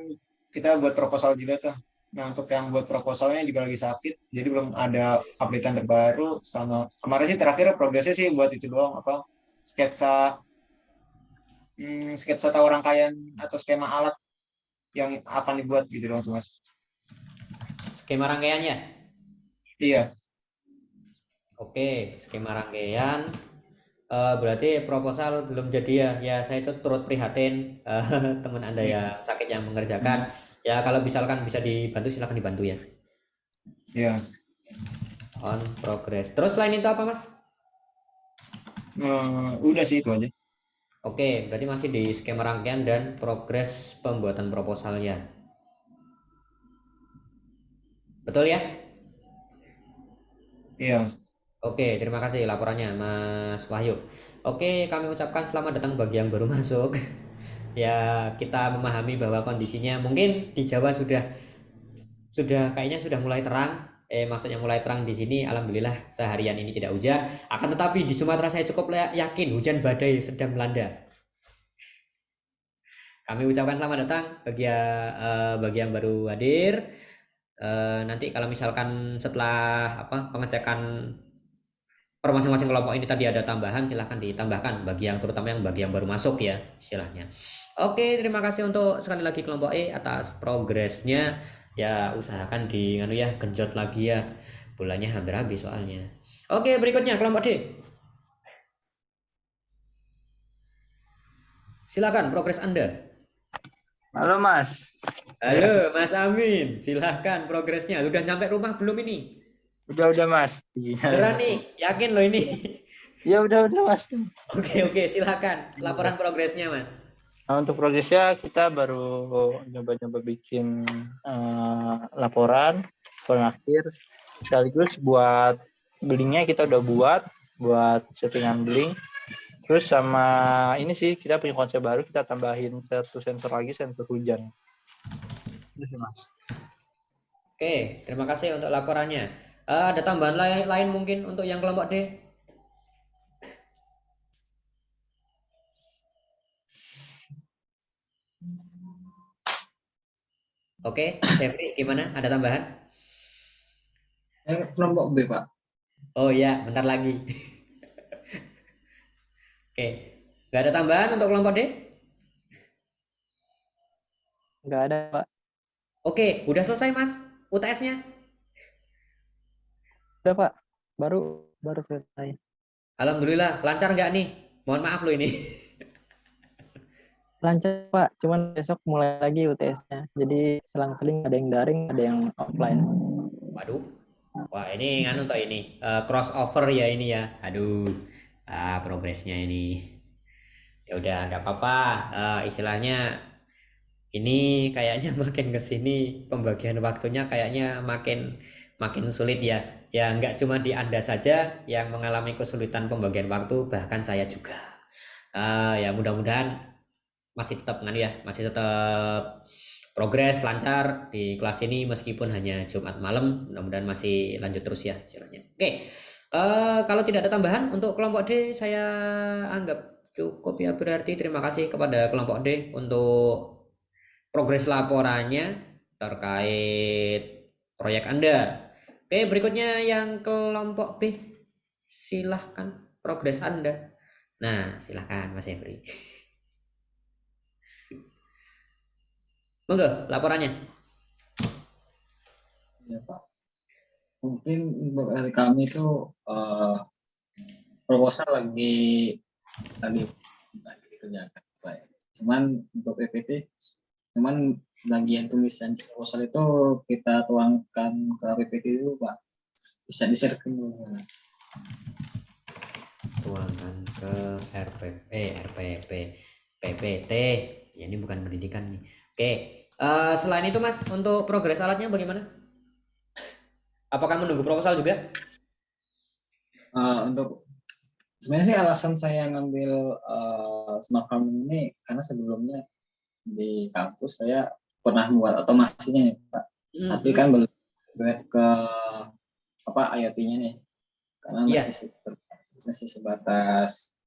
kita buat proposal juga tuh. Nah, untuk yang buat proposalnya juga lagi sakit, jadi belum ada updatean terbaru. Sama kemarin sih terakhir progresnya sih buat itu doang, apa sketsa tahu rangkaian atau skema alat yang akan dibuat gitu doang sih, Mas. Skema rangkaiannya? Iya. Oke, skema rangkaian. Berarti proposal belum jadi ya. Ya, saya turut prihatin teman Anda yang sakit yang mengerjakan. Ya, kalau misalkan bisa dibantu silakan dibantu ya. Iya. On progress. Terus selain itu apa, Mas? Udah sih itu aja. Oke, berarti masih di skema rangkaian dan progres pembuatan proposalnya. Betul ya? Iya. Oke, terima kasih laporannya Mas Wahyu. Oke, kami ucapkan selamat datang bagi yang baru masuk. Ya, kita memahami bahwa kondisinya mungkin di Jawa sudah kayaknya sudah mulai terang. Maksudnya mulai terang di sini, alhamdulillah seharian ini tidak hujan. Akan tetapi di Sumatera saya cukup yakin hujan badai sedang melanda. Kami ucapkan selamat datang bagi yang baru hadir. Nanti kalau misalkan setelah pengecekan per masing-masing kelompok ini tadi ada tambahan, silahkan ditambahkan terutama bagi yang baru masuk ya istilahnya. Oke, terima kasih untuk sekali lagi kelompok E atas progresnya. Ya, usahakan genjot lagi ya, bulannya hampir habis soalnya. Oke, berikutnya kelompok D. Silakan progres Anda. Halo Mas. Halo Mas Amin, silahkan progresnya. Sudah nyampe rumah belum ini? Udah Mas. Beneran nih, yakin lo ini? Ya udah Mas. Oke, silakan laporan progresnya Mas. Nah, untuk progresnya kita baru nyoba-nyoba bikin laporan akhir, sekaligus buat blinknya kita udah buat settingan blink. Terus sama ini sih kita punya konsep baru, kita tambahin satu sensor lagi, sensor hujan. Itu sih Mas. Oke, terima kasih untuk laporannya. Ada tambahan lain mungkin untuk yang kelompok D? Oke, Jeffrey gimana? Ada tambahan? Kelompok B, Pak. Oh iya, bentar lagi. Oke, nggak ada tambahan untuk kelompok D? Nggak ada, Pak. Oke, udah selesai Mas UTS-nya? Udah, Pak. Baru selesai. Alhamdulillah, lancar nggak nih? Mohon maaf lo ini. Lancar, Pak. Cuman besok mulai lagi UTS-nya. Jadi selang-seling ada yang daring, ada yang offline. Waduh. Wah, ini crossover ya ini ya. Aduh. Progresnya ini. Ya udah, nggak apa-apa. Istilahnya ini kayaknya makin kesini pembagian waktunya kayaknya makin sulit ya. Ya nggak cuma di Anda saja yang mengalami kesulitan pembagian waktu, bahkan saya juga. Ya mudah-mudahan masih tetap masih tetap progres lancar di kelas ini meskipun hanya Jumat malam. Mudah-mudahan masih lanjut terus ya istilahnya. Oke. Kalau tidak ada tambahan untuk kelompok D saya anggap cukup ya, berarti terima kasih kepada kelompok D untuk progres laporannya terkait proyek Anda. Oke, berikutnya yang kelompok B. Silahkan progres Anda. Nah, silahkan Mas Efri. Monggo laporannya. Ya Pak. Mungkin untuk hari kami itu proposal lagi dikerjakan Pak. Cuman untuk PPT, cuman sebagian tulisan proposal itu kita tuangkan ke PPT dulu Pak. Bisa di-share dulu. Tuangkan ke RPP, PPT. Ya, ini bukan pendidikan nih. Oke. Selain itu Mas, untuk progres alatnya bagaimana? Apakah menunggu proposal juga? Untuk sebenarnya sih alasan saya ngambil smart farming ini karena sebelumnya di kampus saya pernah buat otomasinya nih Pak. Tapi kan belum ke IoT-nya nih. Karena masih sebatas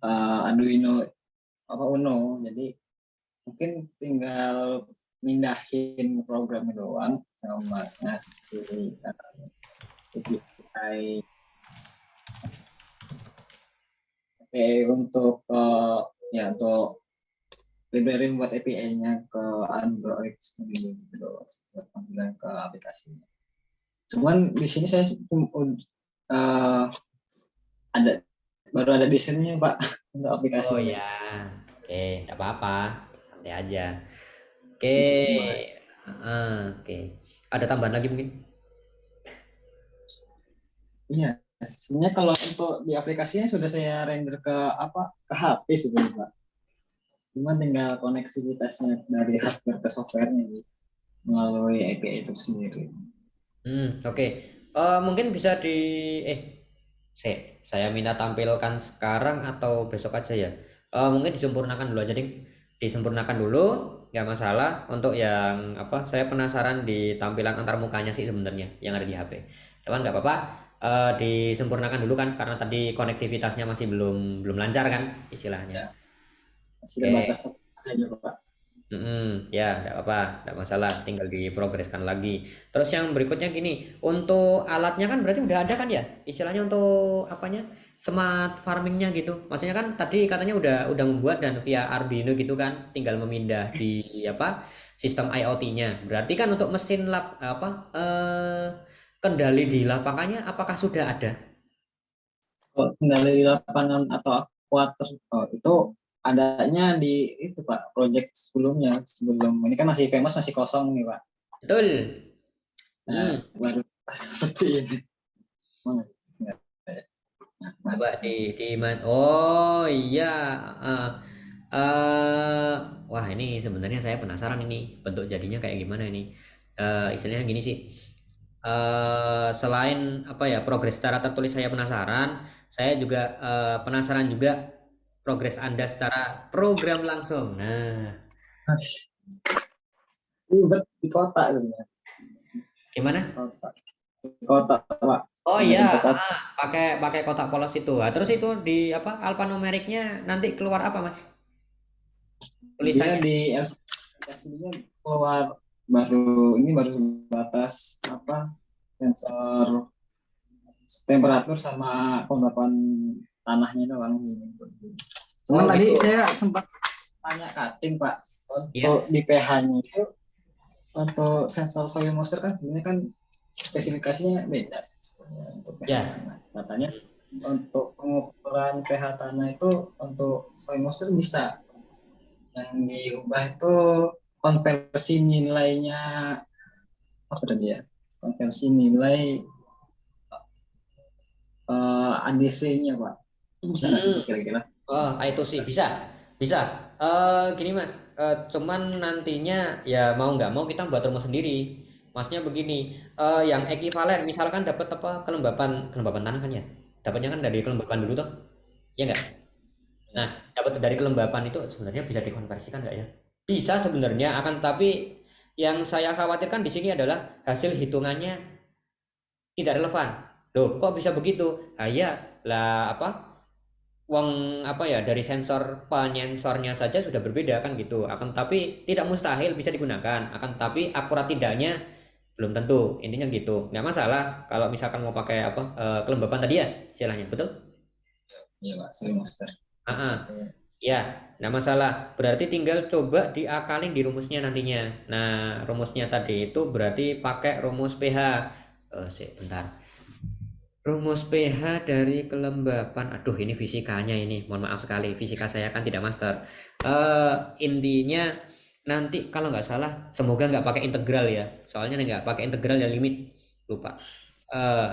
Arduino Uno. Jadi mungkin tinggal mindahin programnya doang sama ngasih API untuk untuk library buat API-nya ke Android sendiri gitu buat panggilan ke aplikasinya. Cuman di sini saya baru ada desainnya Pak untuk aplikasi. Oh ya, oke, tidak apa-apa, santai aja. Oke, ada tambahan lagi mungkin? Iya, sebenarnya kalau untuk di aplikasinya sudah saya render ke HP sebenarnya Pak. Cuma tinggal koneksivitasnya dari hardware ke softwarenya melalui API itu sendiri. Oke. Mungkin bisa saya minta tampilkan sekarang atau besok aja ya. Mungkin disempurnakan dulu aja, Ding. Disempurnakan dulu, nggak masalah. Untuk yang saya penasaran di tampilan antar mukanya sih sebenarnya yang ada di HP. Cuman nggak apa-apa, disempurnakan dulu kan karena tadi konektivitasnya masih belum lancar kan istilahnya. Ya. Masih ada batas saja Pak. Ya, tidak apa-apa, tidak masalah, tinggal diprogreskan lagi. Terus yang berikutnya gini, untuk alatnya kan berarti udah ada kan ya, istilahnya untuk smart farmingnya gitu. Maksudnya kan tadi katanya udah membuat dan via Arduino gitu kan, tinggal memindah di sistem IoT-nya. Berarti kan untuk mesin kendali di lapangannya apakah sudah ada? Kendali di lapangan atau aquater itu adanya di itu Pak, project sebelum ini kan masih famous, masih kosong nih Pak. Betul. Baru seperti ini. Coba di mana? Oh iya. Wah, ini sebenarnya saya penasaran ini bentuk jadinya kayak gimana ini. Istilahnya gini sih. Selain progres secara tertulis saya penasaran, saya juga penasaran juga progres Anda secara program langsung. Nah, ribet di kota sebenarnya. Gimana? Kota Pak. Oh iya, pakai kotak polos itu. Terus itu di alfanumeriknya nanti keluar apa Mas? Tulisannya di LCD-nya keluar baru sebatas sensor temperatur sama penggapan tanahnya doang. Cuman tadi saya sempat tanya cutting Pak untuk di pH-nya itu untuk sensor soil moisture kan sebenarnya kan spesifikasinya beda. Katanya untuk pengukuran pH tanah itu untuk soil moisture bisa, yang diubah itu konversi nilainya konversi nilai ADC-nya Pak. Bisa nggak sih kira-kira? Itu sih bisa. Gini Mas, cuman nantinya ya mau nggak mau kita buat rumus sendiri. Maksudnya begini, yang ekivalen misalkan dapat kelembapan tanah kan ya, dapatnya kan dari kelembapan dulu toh, ya nggak? Nah, dapat dari kelembapan itu sebenarnya bisa dikonversikan nggak ya? Bisa sebenarnya, akan tapi yang saya khawatirkan di sini adalah hasil hitungannya tidak relevan. Loh, kok bisa begitu? Ah, iya, lah apa? Uang apa ya dari sensor penyensornya saja sudah berbeda kan gitu. Akan tapi tidak mustahil bisa digunakan. Akan tapi akurat tidaknya belum tentu. Intinya gitu. Nggak masalah kalau misalkan mau pakai apa kelembapan tadi ya istilahnya, betul? Iya Pak, saya master. Ah, ah. Saya- Ya, nggak masalah. Berarti tinggal coba diakalin di rumusnya nantinya. Nah, rumusnya tadi itu berarti pakai rumus pH. Bentar. Rumus pH dari kelembapan. Aduh, ini fisikanya ini. Mohon maaf sekali, fisika saya kan tidak master. Intinya nanti kalau nggak salah, semoga nggak pakai integral ya. Soalnya nggak pakai integral ya limit. Lupa. Eh,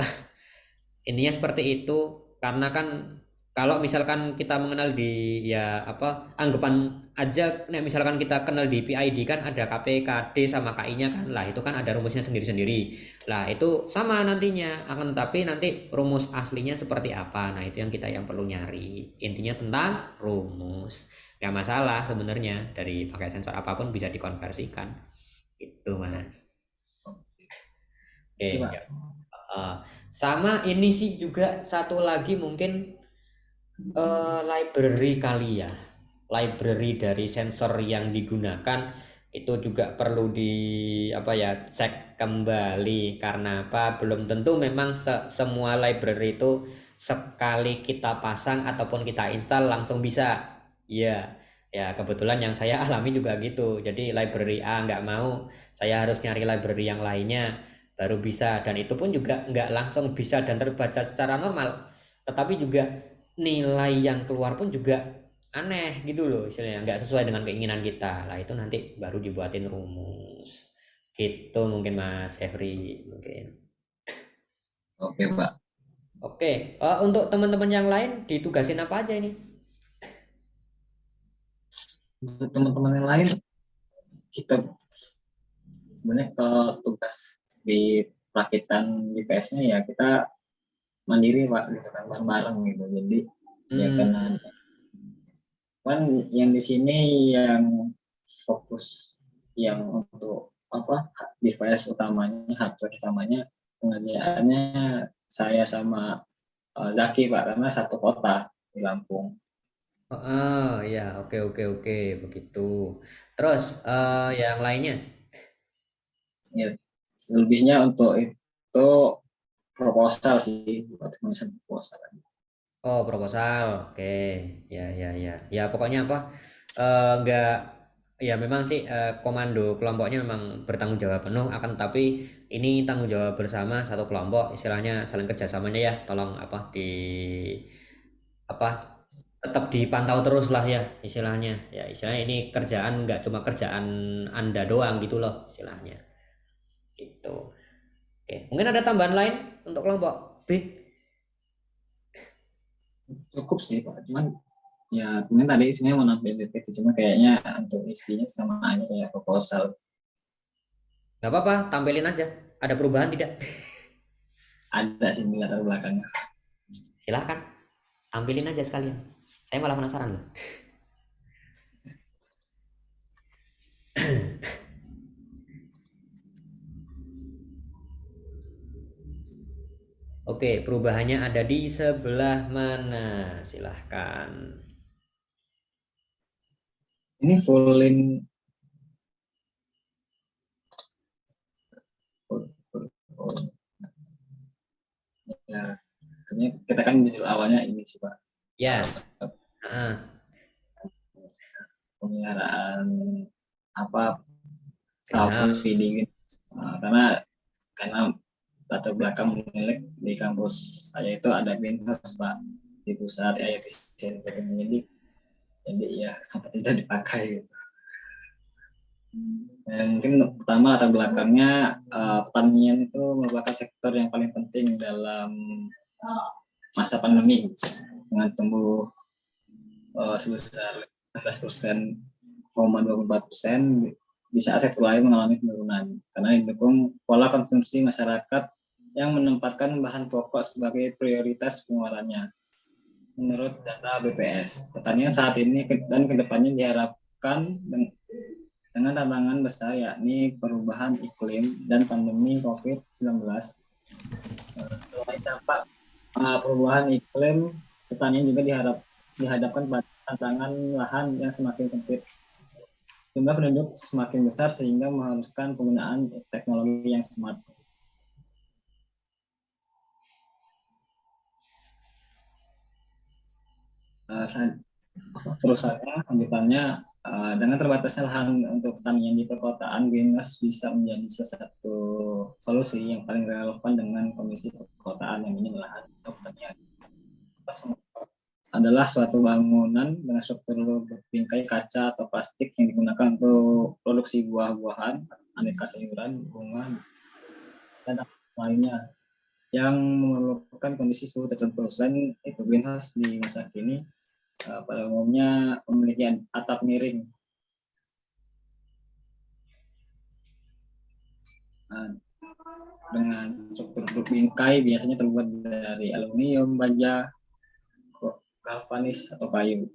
Intinya seperti itu karena kan kalau misalkan kita mengenal di ya apa anggapan aja misalkan kita kenal di PID kan ada KP, KD sama KI-nya kan lah itu kan ada rumusnya sendiri-sendiri lah itu sama nantinya akan tapi nanti rumus aslinya seperti apa nah itu yang perlu nyari intinya tentang rumus nggak masalah sebenarnya dari pakai sensor apapun bisa dikonversikan itu mas oke Oke, Pak. ya. Uh, sama ini sih juga satu lagi mungkin library kali ya. Library dari sensor yang digunakan itu juga perlu di apa ya cek kembali karena apa belum tentu memang semua library itu sekali kita pasang ataupun kita install langsung bisa. Iya. Ya kebetulan yang saya alami juga gitu. Jadi library A nggak mau, saya harus nyari library yang lainnya baru bisa dan itu pun juga nggak langsung bisa dan terbaca secara normal tetapi juga nilai yang keluar pun juga aneh gitu loh istilahnya nggak sesuai dengan keinginan kita lah itu nanti baru dibuatin rumus gitu mungkin Mas Hefri mungkin Oke, Pak. oke untuk teman-teman yang lain ditugasin apa aja ini Untuk teman-teman yang lain, kita sebenarnya kalau tugas di perakitan GPS-nya ya kita mandiri Pak, gitu kan, bareng gitu. Jadi ya karena kan yang di sini yang fokus yang untuk apa device utamanya, hardware utamanya pengerjaannya saya sama Zaki Pak, karena satu kota di Lampung. ya oke oke oke begitu terus yang lainnya Ya, selebihnya untuk itu proposal sih, buat penulisan proposal. oh proposal oke ya ya ya ya pokoknya apa enggak ya memang sih komando kelompoknya memang bertanggung jawab penuh akan tapi ini tanggung jawab bersama satu kelompok istilahnya saling kerjasamanya ya tolong apa di apa tetap dipantau terus lah ya istilahnya ini kerjaan nggak cuma kerjaan anda doang gitu loh istilahnya gitu oke mungkin ada tambahan lain untuk kelompok B Cukup sih Pak, cuman ya kemudian tadi sebenarnya mau nampilin PPT cuma kayaknya untuk isinya sama aja kayak proposal. nggak apa-apa tampilin aja ada perubahan tidak Ada sih di latar belakangnya. silahkan tampilin aja sekalian saya malah penasaran loh oke perubahannya ada di sebelah mana silahkan Ini full link ya, sebenarnya kita kan judul awalnya ini sih Pak, ya pemeliharaan apa Greenhouse. sapi dingin. Karena latar belakang milik di kampus saya itu ada greenhouse Pak di pusat IoT Center, jadi ya apa tidak dipakai gitu. Mungkin pertama latar belakangnya pertanian itu merupakan sektor yang paling penting dalam masa pandemi dengan tumbuh sebesar 15,24% di saat sektor lain mengalami penurunan karena didukung pola konsumsi masyarakat yang menempatkan bahan pokok sebagai prioritas pengeluarannya. menurut data BPS. Pertanian saat ini dan kedepannya diharapkan dengan tantangan besar yakni perubahan iklim dan pandemi COVID-19. Selain dampak perubahan iklim, pertanian juga dihadapkan pada tantangan lahan yang semakin sempit. Jumlah penduduk semakin besar sehingga mengharuskan penggunaan teknologi yang smart. Terusannya, lanjutannya, dengan terbatasnya lahan untuk pertanian di perkotaan, greenhouse bisa menjadi salah satu solusi yang paling relevan dengan kondisi perkotaan yang minim lahan untuk pertanian. Adalah suatu bangunan dengan struktur bingkai kaca atau plastik yang digunakan untuk produksi buah-buahan, aneka sayuran, bunga, dan lainnya yang memerlukan kondisi suhu tertentu. Selain itu, greenhouse di masa kini pada umumnya memiliki atap miring dengan struktur bingkai biasanya terbuat dari aluminium, baja, galvanis atau kayu.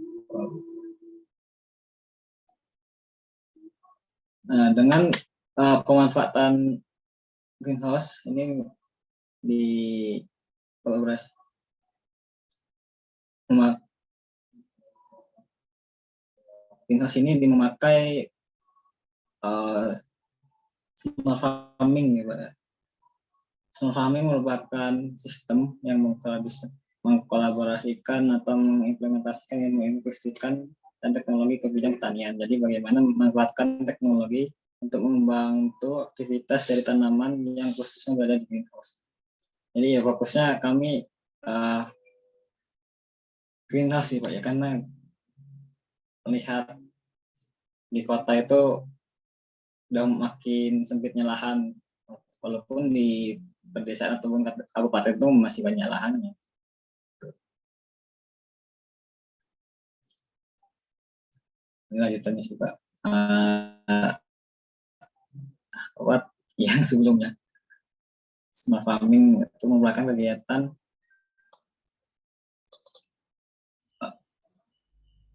Nah, dengan pemanfaatan greenhouse ini di kolaborasi greenhouse ini memakai smart farming ya Pak. Smart farming merupakan sistem yang mengkolaborasikan atau mengimplementasikan menginvestasikan dan teknologi ke bidang pertanian. Jadi bagaimana memanfaatkan teknologi untuk membantu aktivitas dari tanaman yang khususnya berada di greenhouse. Jadi ya fokusnya kami greenhouse sih Pak ya, karena melihat di kota itu udah makin sempitnya lahan, walaupun di pedesaan ataupun kabupaten itu masih banyak lahannya. Ini lanjutannya sih Pak. Yang sebelumnya smart farming itu merupakan kegiatan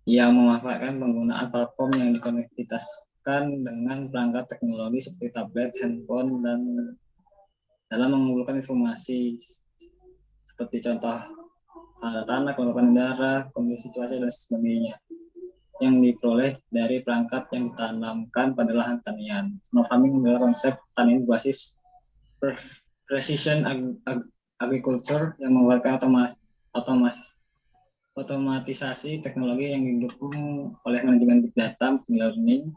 yang memanfaatkan penggunaan platform yang dikonektivitaskan dengan perangkat teknologi seperti tablet, handphone, dan dalam mengumpulkan informasi seperti contoh harga tanah, kelembapan udara, kondisi cuaca, dan sebagainya yang diperoleh dari perangkat yang ditanamkan pada lahan pertanian. Smart farming adalah konsep pertanian berbasis precision agriculture yang merupakan otomatisasi teknologi yang didukung oleh manajemen big data, machine learning,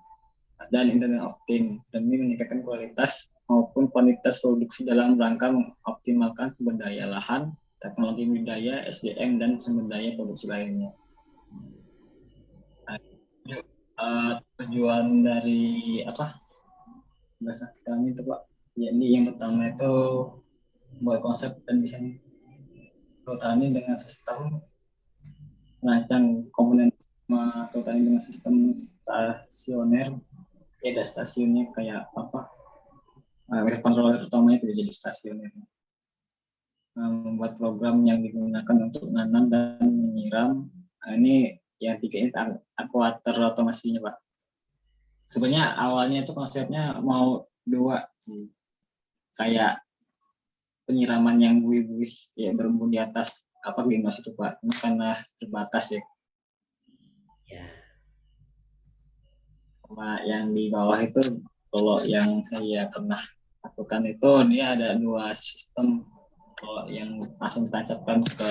dan Internet of Things demi meningkatkan kualitas maupun kuantitas produksi dalam rangka mengoptimalkan sumber daya lahan, teknologi budidaya, SDM, dan sumber daya produksi lainnya. Tujuan dari bahasa kami itu Pak, jadi yang pertama itu buat konsep dan desain pertanian dengan sistem merancang komponen pertanian dengan sistem stasioner. Ya ada stasiunnya kayak kontroler utamanya itu jadi stasioner. Membuat program yang digunakan untuk menanam dan menyiram. Ini yang tiga ini aquater otomasinya Pak. Sebenarnya awalnya itu konsepnya mau dua sih, kayak penyiraman yang buih-buih ya berembun di atas greenhouse itu Pak. Ini karena terbatas ya. Sama yang di bawah itu, kalau yang saya pernah lakukan itu dia ada dua sistem. Kalau yang langsung ditancapkan ke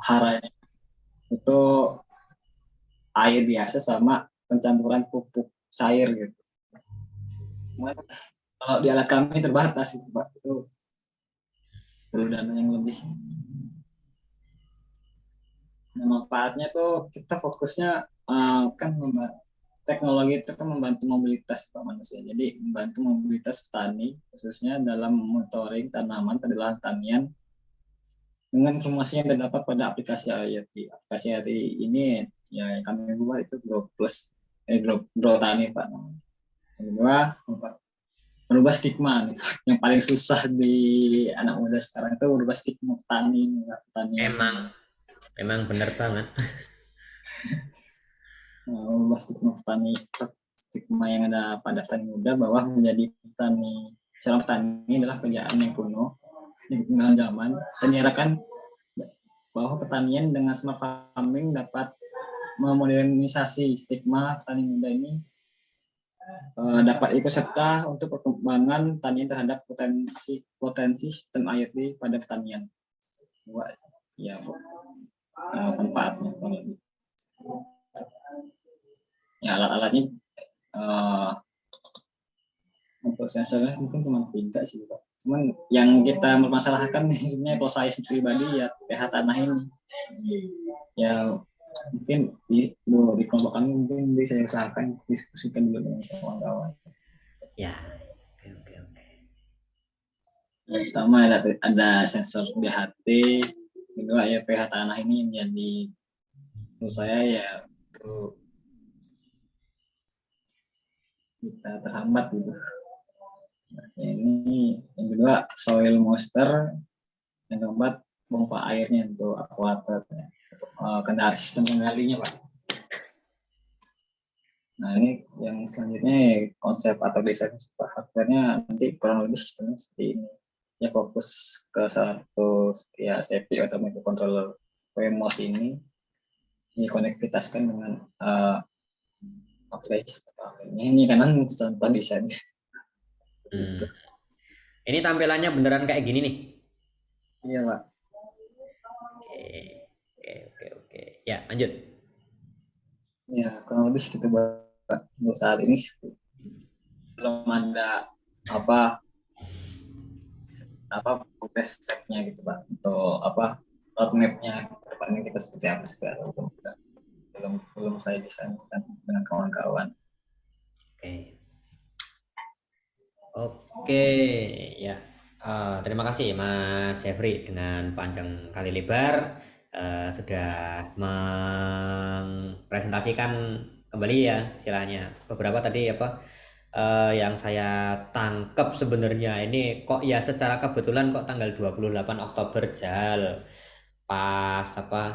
haranya itu air biasa sama pencampuran pupuk cair gitu. Kalau di alat kami terbatas itu Pak, itu perlu dana yang lebih. Nah, manfaatnya tuh kita fokusnya kan teknologi itu kan membantu mobilitas Pak manusia. Jadi membantu mobilitas petani khususnya dalam monitoring tanaman pada lahan pertanian dengan informasi yang terdapat pada aplikasi IoT. Aplikasi IoT ini ya yang kami buat itu Grow Plus, Grow Tani Pak. Yang kedua, merubah stigma nih. Yang paling susah di anak muda sekarang itu merubah stigma petani. Emang bener banget. Merubah stigma yang ada pada petani muda bahwa menjadi seorang petani adalah pekerjaan yang kuno, yang ketinggalan zaman, dan diharapkan bahwa pertanian dengan smart farming dapat memodernisasi stigma petani muda ini, dapat ikut serta untuk perkembangan pertanian terhadap potensi sistem IoT pada pertanian. Ya, manfaatnya. Ya, alat-alatnya untuk sensornya mungkin cuma 3 sih, Pak. Cuman yang kita mempermasalahkan sebenarnya kalau saya pribadi ya pH tanah ini. Ya mungkin di kelompok kami mungkin bisa saya usahakan diskusikan dulu dengan kawan-kawan. Ya. Oke. Yang pertama ada sensor BHT, kedua ya pH tanah ini menjadi menurut saya ya untuk kita terhambat gitu. Nah, ini yang kedua soil moisture, yang keempat pompa airnya untuk aquater, untuk sistem kendalinya, Pak. Nah, ini yang selanjutnya konsep atau desain hardware-nya nanti kurang lebih sistemnya seperti ini. Ya fokus ke satu ya CPU atau microcontroller PMOS ini dikonektivitaskan dengan aplikasi. Ini kanan contoh desain. Ini tampilannya beneran kayak gini nih. Iya, Pak. Oke. Ya, lanjut. Ya, kurang lebih segitu buat saat ini. Belum ada apa progress step-nya gitu, Pak. Untuk roadmap-nya depannya kita seperti apa sekarang belum saya desain dengan kawan-kawan. Oke, ya. Terima kasih Mas Jeffrey dengan panjang kali lebar sudah mempresentasikan kembali ya istilahnya beberapa tadi yang saya tangkap sebenarnya ini kok ya secara kebetulan kok tanggal 28 Oktober Jal pas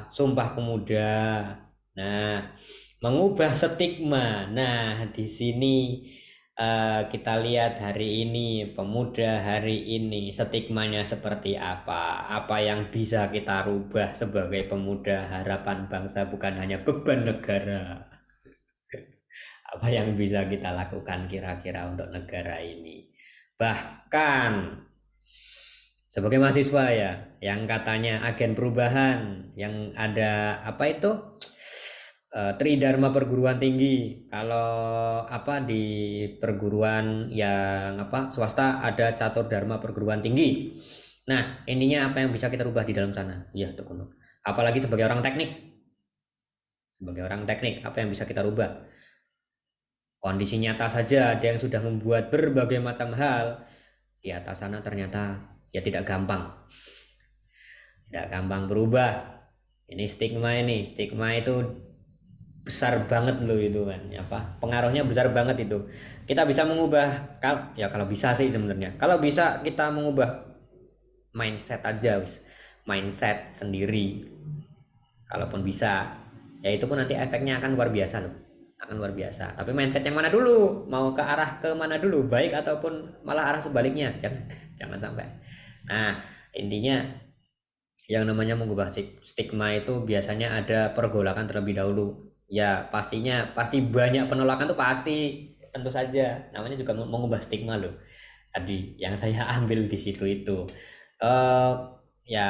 Sumpah Pemuda. Nah, mengubah stigma. Nah, di sini kita lihat hari ini, pemuda hari ini, stigmanya seperti apa yang bisa kita rubah sebagai pemuda harapan bangsa, bukan hanya beban negara. Apa yang bisa kita lakukan kira-kira untuk negara ini. Bahkan sebagai mahasiswa ya, yang katanya agen perubahan, yang ada Tridharma perguruan tinggi. Kalau di perguruan yang swasta ada Catur Dharma perguruan tinggi. Nah, intinya apa yang bisa kita rubah di dalam sana? Ya, Tukuno. Apalagi sebagai orang teknik. Apa yang bisa kita rubah? Kondisi nyata saja ada yang sudah membuat berbagai macam hal. Di atas sana ternyata ya tidak gampang. Tidak gampang berubah. Ini stigma itu besar banget loh itu kan, pengaruhnya besar banget itu. Kita bisa mengubah kalau bisa sih sebenarnya. Kalau bisa kita mengubah mindset aja mindset sendiri. Kalaupun bisa, ya itu pun nanti efeknya akan luar biasa loh. Tapi mindset yang mana dulu? Mau ke arah ke mana dulu? Baik ataupun malah arah sebaliknya? Jangan sampai. Nah, intinya yang namanya mengubah stigma itu biasanya ada pergolakan terlebih dahulu. Ya pasti banyak penolakan tuh pasti, tentu saja, namanya juga mengubah stigma loh. Tadi yang saya ambil di situ itu ya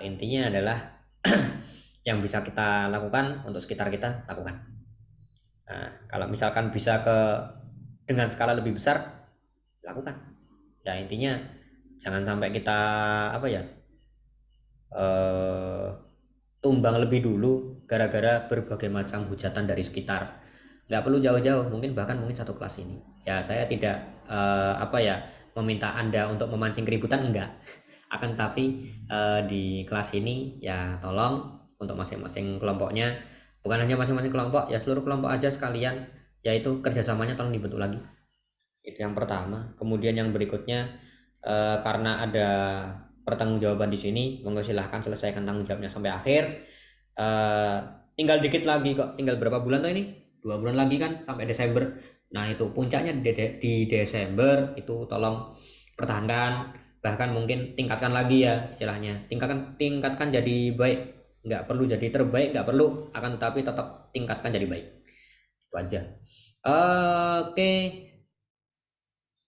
intinya adalah yang bisa kita lakukan untuk sekitar kita lakukan. Nah, kalau misalkan bisa dengan skala lebih besar lakukan. Ya intinya jangan sampai kita tumbang lebih dulu gara-gara berbagai macam hujatan dari sekitar. Nggak perlu jauh-jauh, mungkin satu kelas ini. Ya saya tidak meminta Anda untuk memancing keributan, enggak. Akan tapi di kelas ini ya tolong untuk masing-masing kelompoknya, bukan hanya masing-masing kelompok, ya seluruh kelompok aja sekalian, yaitu kerjasamanya tolong dibentuk lagi. Itu yang pertama. Kemudian yang berikutnya, karena ada pertanggungjawaban di sini, monggo silahkan selesaikan tanggung jawabnya sampai akhir. Tinggal dikit lagi kok, tinggal berapa bulan tuh ini? 2 bulan lagi kan sampai Desember. Nah itu puncaknya di Desember, itu tolong pertahankan, bahkan mungkin tingkatkan lagi ya istilahnya. Tingkatkan jadi baik. Nggak perlu jadi terbaik, nggak perlu, akan tetapi tetap tingkatkan jadi baik. Itu aja. Oke,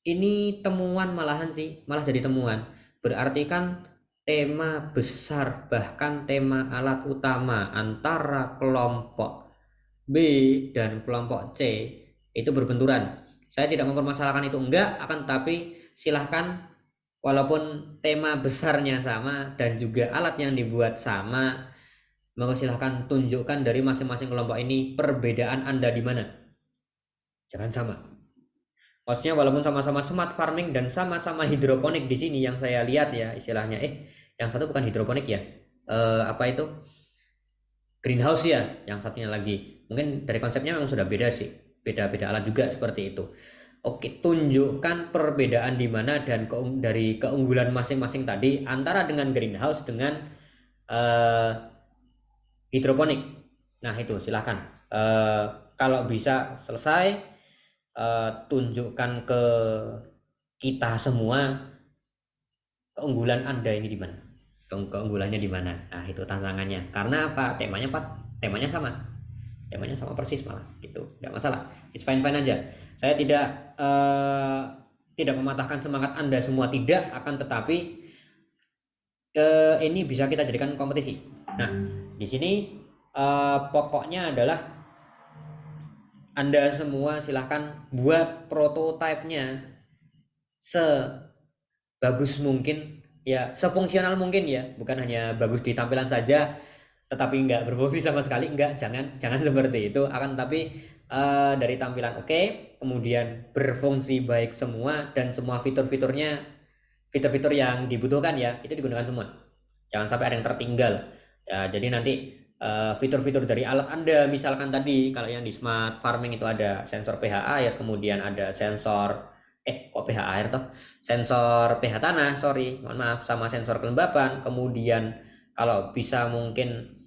ini temuan malahan sih, malah jadi temuan. Berarti kan tema besar, bahkan tema alat utama antara kelompok B dan kelompok C itu berbenturan. Saya tidak mempermasalahkan itu, enggak, akan tetapi silahkan, walaupun tema besarnya sama dan juga alat yang dibuat sama, maka silahkan tunjukkan dari masing-masing kelompok ini perbedaan Anda di mana. Jangan sama. Maksudnya walaupun sama-sama smart farming dan sama-sama hidroponik di sini yang saya lihat ya istilahnya. Yang satu bukan hidroponik ya. Apa itu? Greenhouse ya, yang satunya lagi. Mungkin dari konsepnya memang sudah beda sih. Beda-beda alat juga seperti itu. Oke, tunjukkan perbedaan di mana dan dari keunggulan masing-masing tadi antara dengan greenhouse dengan hidroponik. Nah, itu silahkan. Kalau bisa selesai, tunjukkan ke kita semua keunggulan Anda ini di mana. Keunggulannya di mana. Nah, itu tantangannya. Karena apa? Temanya sama. Temanya sama persis malah gitu. Tidak masalah. It's fine-fine aja. Saya tidak mematahkan semangat Anda semua, tidak, akan tetapi ini bisa kita jadikan kompetisi. Nah, di sini pokoknya adalah Anda semua silahkan buat prototipenya sebagus mungkin ya, sefungsional mungkin ya, bukan hanya bagus di tampilan saja tetapi nggak berfungsi sama sekali, enggak, jangan seperti itu, akan tapi dari tampilan oke, kemudian berfungsi baik semua dan semua fitur-fitur yang dibutuhkan ya itu digunakan semua, jangan sampai ada yang tertinggal ya. Jadi nanti fitur-fitur dari alat Anda, misalkan tadi kalau yang di smart farming itu ada sensor pH air, kemudian ada sensor pH air toh, sensor pH tanah, mohon maaf, sama sensor kelembapan. Kemudian kalau bisa mungkin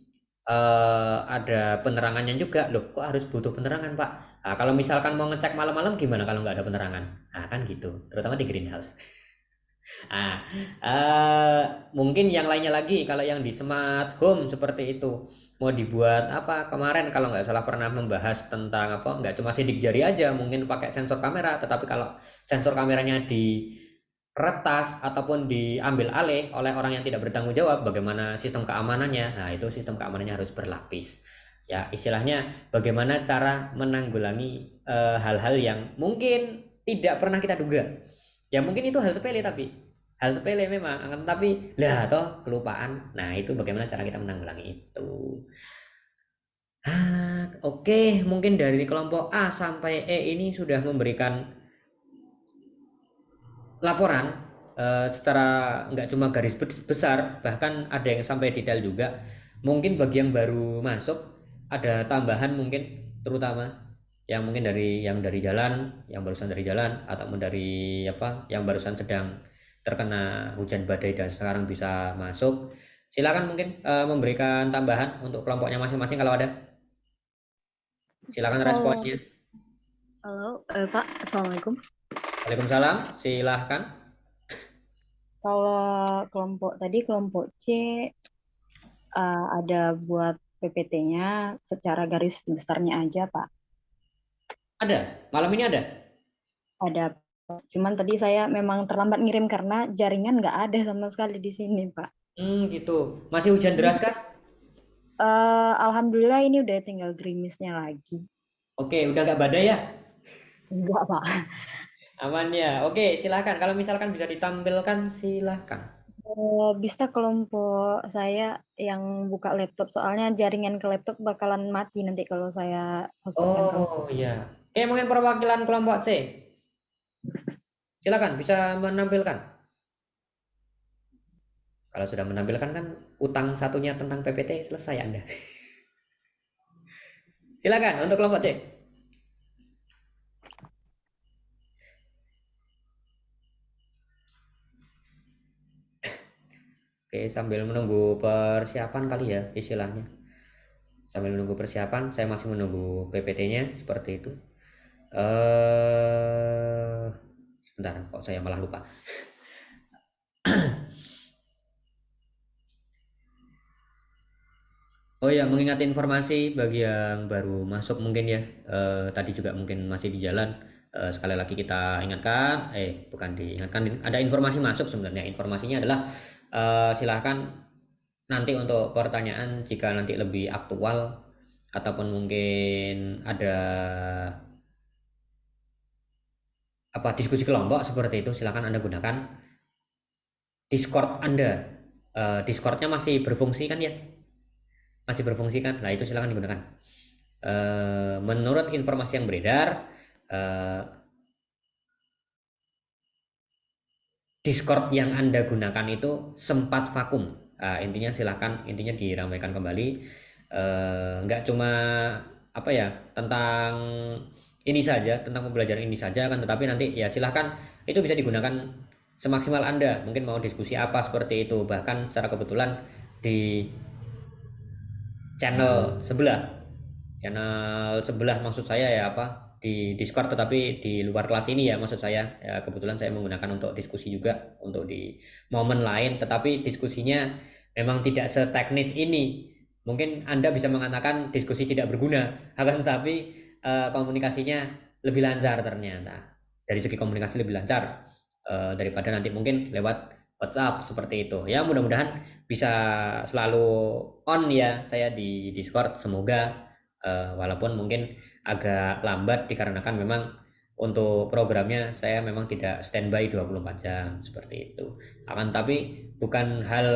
ada penerangannya juga. Loh, kok harus butuh penerangan, Pak? Nah, kalau misalkan mau ngecek malam-malam gimana kalau nggak ada penerangan? Nah, kan gitu, terutama di greenhouse. Nah, mungkin yang lainnya lagi, kalau yang di smart home seperti itu mau dibuat apa, kemarin kalau nggak salah pernah membahas tentang apa, nggak cuma sidik jari aja, mungkin pakai sensor kamera, tetapi kalau sensor kameranya diretas ataupun diambil alih oleh orang yang tidak bertanggung jawab, bagaimana sistem keamanannya? Nah, itu sistem keamanannya harus berlapis ya, istilahnya bagaimana cara menanggulangi hal-hal yang mungkin tidak pernah kita duga ya. Mungkin itu hal sepele, memang, tapi lah toh kelupaan. Nah, itu bagaimana cara kita menanggulangi itu. Oke, mungkin dari kelompok A sampai E ini sudah memberikan laporan secara nggak cuma garis besar, bahkan ada yang sampai detail juga. Mungkin bagi yang baru masuk ada tambahan mungkin, terutama yang mungkin yang dari jalan, yang barusan dari jalan, ataupun dari apa yang barusan sedang terkena hujan badai dan sekarang bisa masuk. Silakan mungkin memberikan tambahan untuk kelompoknya masing-masing kalau ada. Silakan responnya. Halo, Pak. Assalamualaikum. Waalaikumsalam. Silahkan. Kalau kelompok C ada buat PPT-nya secara garis besarnya aja, Pak. Ada? Malam ini ada? Ada, Pak. Cuman tadi saya memang terlambat ngirim karena jaringan nggak ada sama sekali di sini, Pak. Gitu. Masih hujan deras kah? Alhamdulillah ini udah tinggal gerimisnya lagi. Oke, udah nggak badai ya? Enggak, Pak. Aman ya. Oke, silakan. Kalau misalkan bisa ditampilkan, silakan. Bisa kelompok saya yang buka laptop, soalnya jaringan ke laptop bakalan mati nanti kalau saya hotspotkan ke laptop. Oh iya. Oke, mungkin perwakilan kelompok C. Silakan, bisa menampilkan. Kalau sudah menampilkan kan utang satunya tentang PPT selesai Anda. Silakan untuk kelompok C. Oke, sambil menunggu persiapan kali ya istilahnya. Sambil menunggu persiapan, saya masih menunggu PPT-nya seperti itu. Sebentar, kok saya malah lupa. Oh ya, mengingat informasi bagi yang baru masuk mungkin ya, tadi juga mungkin masih di jalan. Sekali lagi kita ingatkan, bukan diingatkan, ada informasi masuk sebenarnya. Informasinya adalah silahkan nanti untuk pertanyaan jika nanti lebih aktual ataupun mungkin ada apa diskusi kelompok seperti itu, silahkan Anda gunakan Discord Anda. Discordnya masih berfungsi kan ya? Masih berfungsi kan? Nah itu silahkan digunakan. Menurut informasi yang beredar, Discord yang Anda gunakan itu sempat vakum. Intinya silahkan, intinya diramaikan kembali. Nggak cuma apa ya tentang ini saja, tentang pembelajaran ini saja kan, tetapi nanti ya silahkan itu bisa digunakan semaksimal Anda. Mungkin mau diskusi apa seperti itu. Bahkan secara kebetulan di channel sebelah maksud saya ya apa di Discord, tetapi di luar kelas ini ya maksud saya ya, kebetulan saya menggunakan untuk diskusi juga untuk di momen lain, tetapi diskusinya memang tidak seteknis ini. Mungkin Anda bisa mengatakan diskusi tidak berguna, akan tetapi komunikasinya lebih lancar ternyata. Dari segi komunikasi lebih lancar daripada nanti mungkin lewat WhatsApp seperti itu. Ya mudah-mudahan bisa selalu on ya saya di Discord, semoga walaupun mungkin agak lambat dikarenakan memang untuk programnya saya memang tidak standby 24 jam seperti itu. Akan tapi bukan hal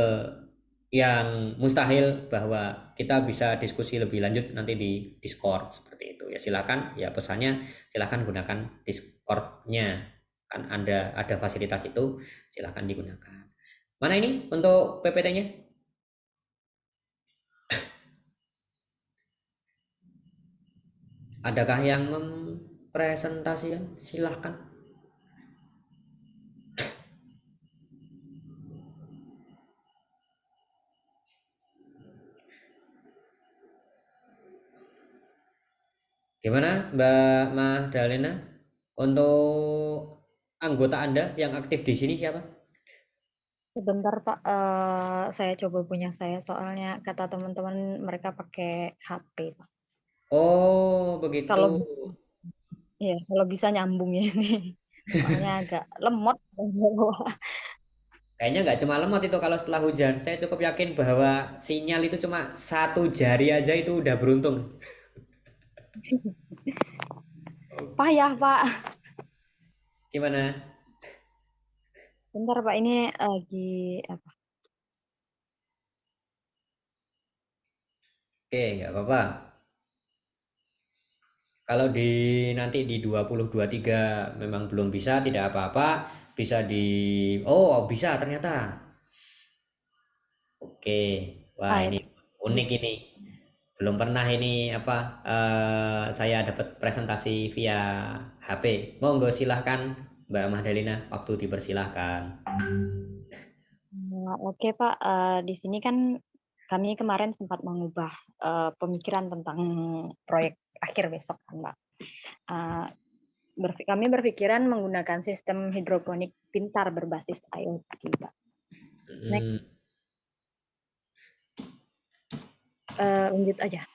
yang mustahil bahwa kita bisa diskusi lebih lanjut nanti di Discord seperti itu. Ya silakan, ya pesannya silakan gunakan Discord-nya. Kan ada fasilitas itu, silakan digunakan. Mana ini untuk PPT-nya? Adakah yang mempresentasikan? Silahkan. Gimana Mbak Mahdalena? Untuk anggota Anda yang aktif di sini siapa? Sebentar Pak, saya coba punya saya soalnya kata teman-teman mereka pakai HP Pak. Oh begitu. Kalau bisa nyambung ini. Soalnya agak lemot. Kayaknya nggak cuma lemot itu kalau setelah hujan. Saya cukup yakin bahwa sinyal itu cuma satu jari aja itu udah beruntung. Payah Pak. Gimana? Bentar Pak, ini lagi apa? Oke, nggak apa-apa. Kalau nanti di 2023 memang belum bisa, tidak apa-apa, bisa oh bisa ternyata. Oke, wah ini unik ini. Belum pernah ini apa saya dapat presentasi via HP. Monggo silahkan Mbak Mahdalena, waktu dipersilahkan. Oke Pak, di sini kan kami kemarin sempat mengubah pemikiran tentang proyek akhir besok kan Pak. Kami berpikiran menggunakan sistem hidroponik pintar berbasis IoT Pak. Next. Lanjut aja.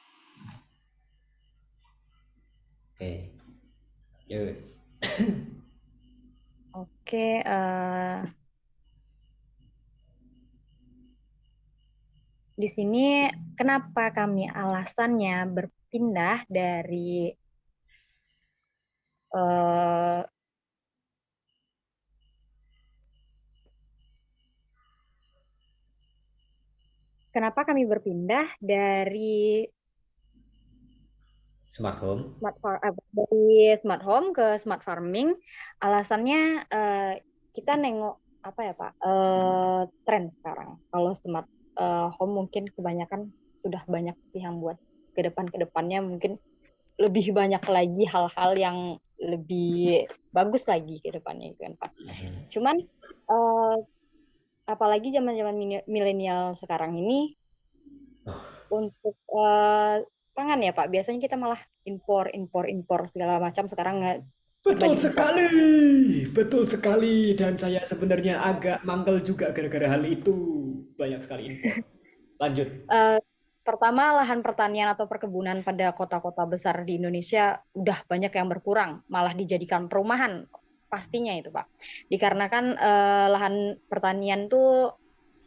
Oke. Yuk. Oke. Di sini kenapa kami alasannya berpindah dari kenapa kami berpindah dari smart home dari smart home ke smart farming? Alasannya kita nengok apa ya Pak, tren sekarang. Kalau smart home mungkin kebanyakan sudah banyak yang buat ke depannya mungkin lebih banyak lagi hal-hal yang lebih bagus lagi ke depannya kan Pak. Cuman apalagi zaman-zaman milenial sekarang ini untuk pangan ya Pak, biasanya kita malah impor segala macam sekarang nggak Betul dibanding impor. sekali, betul sekali. Dan saya sebenarnya agak mangkel juga gara-gara hal itu. Banyak sekali impor. Lanjut. Pertama, lahan pertanian atau perkebunan pada kota-kota besar di Indonesia udah banyak yang berkurang, malah dijadikan perumahan pastinya itu Pak. Dikarenakan lahan pertanian tuh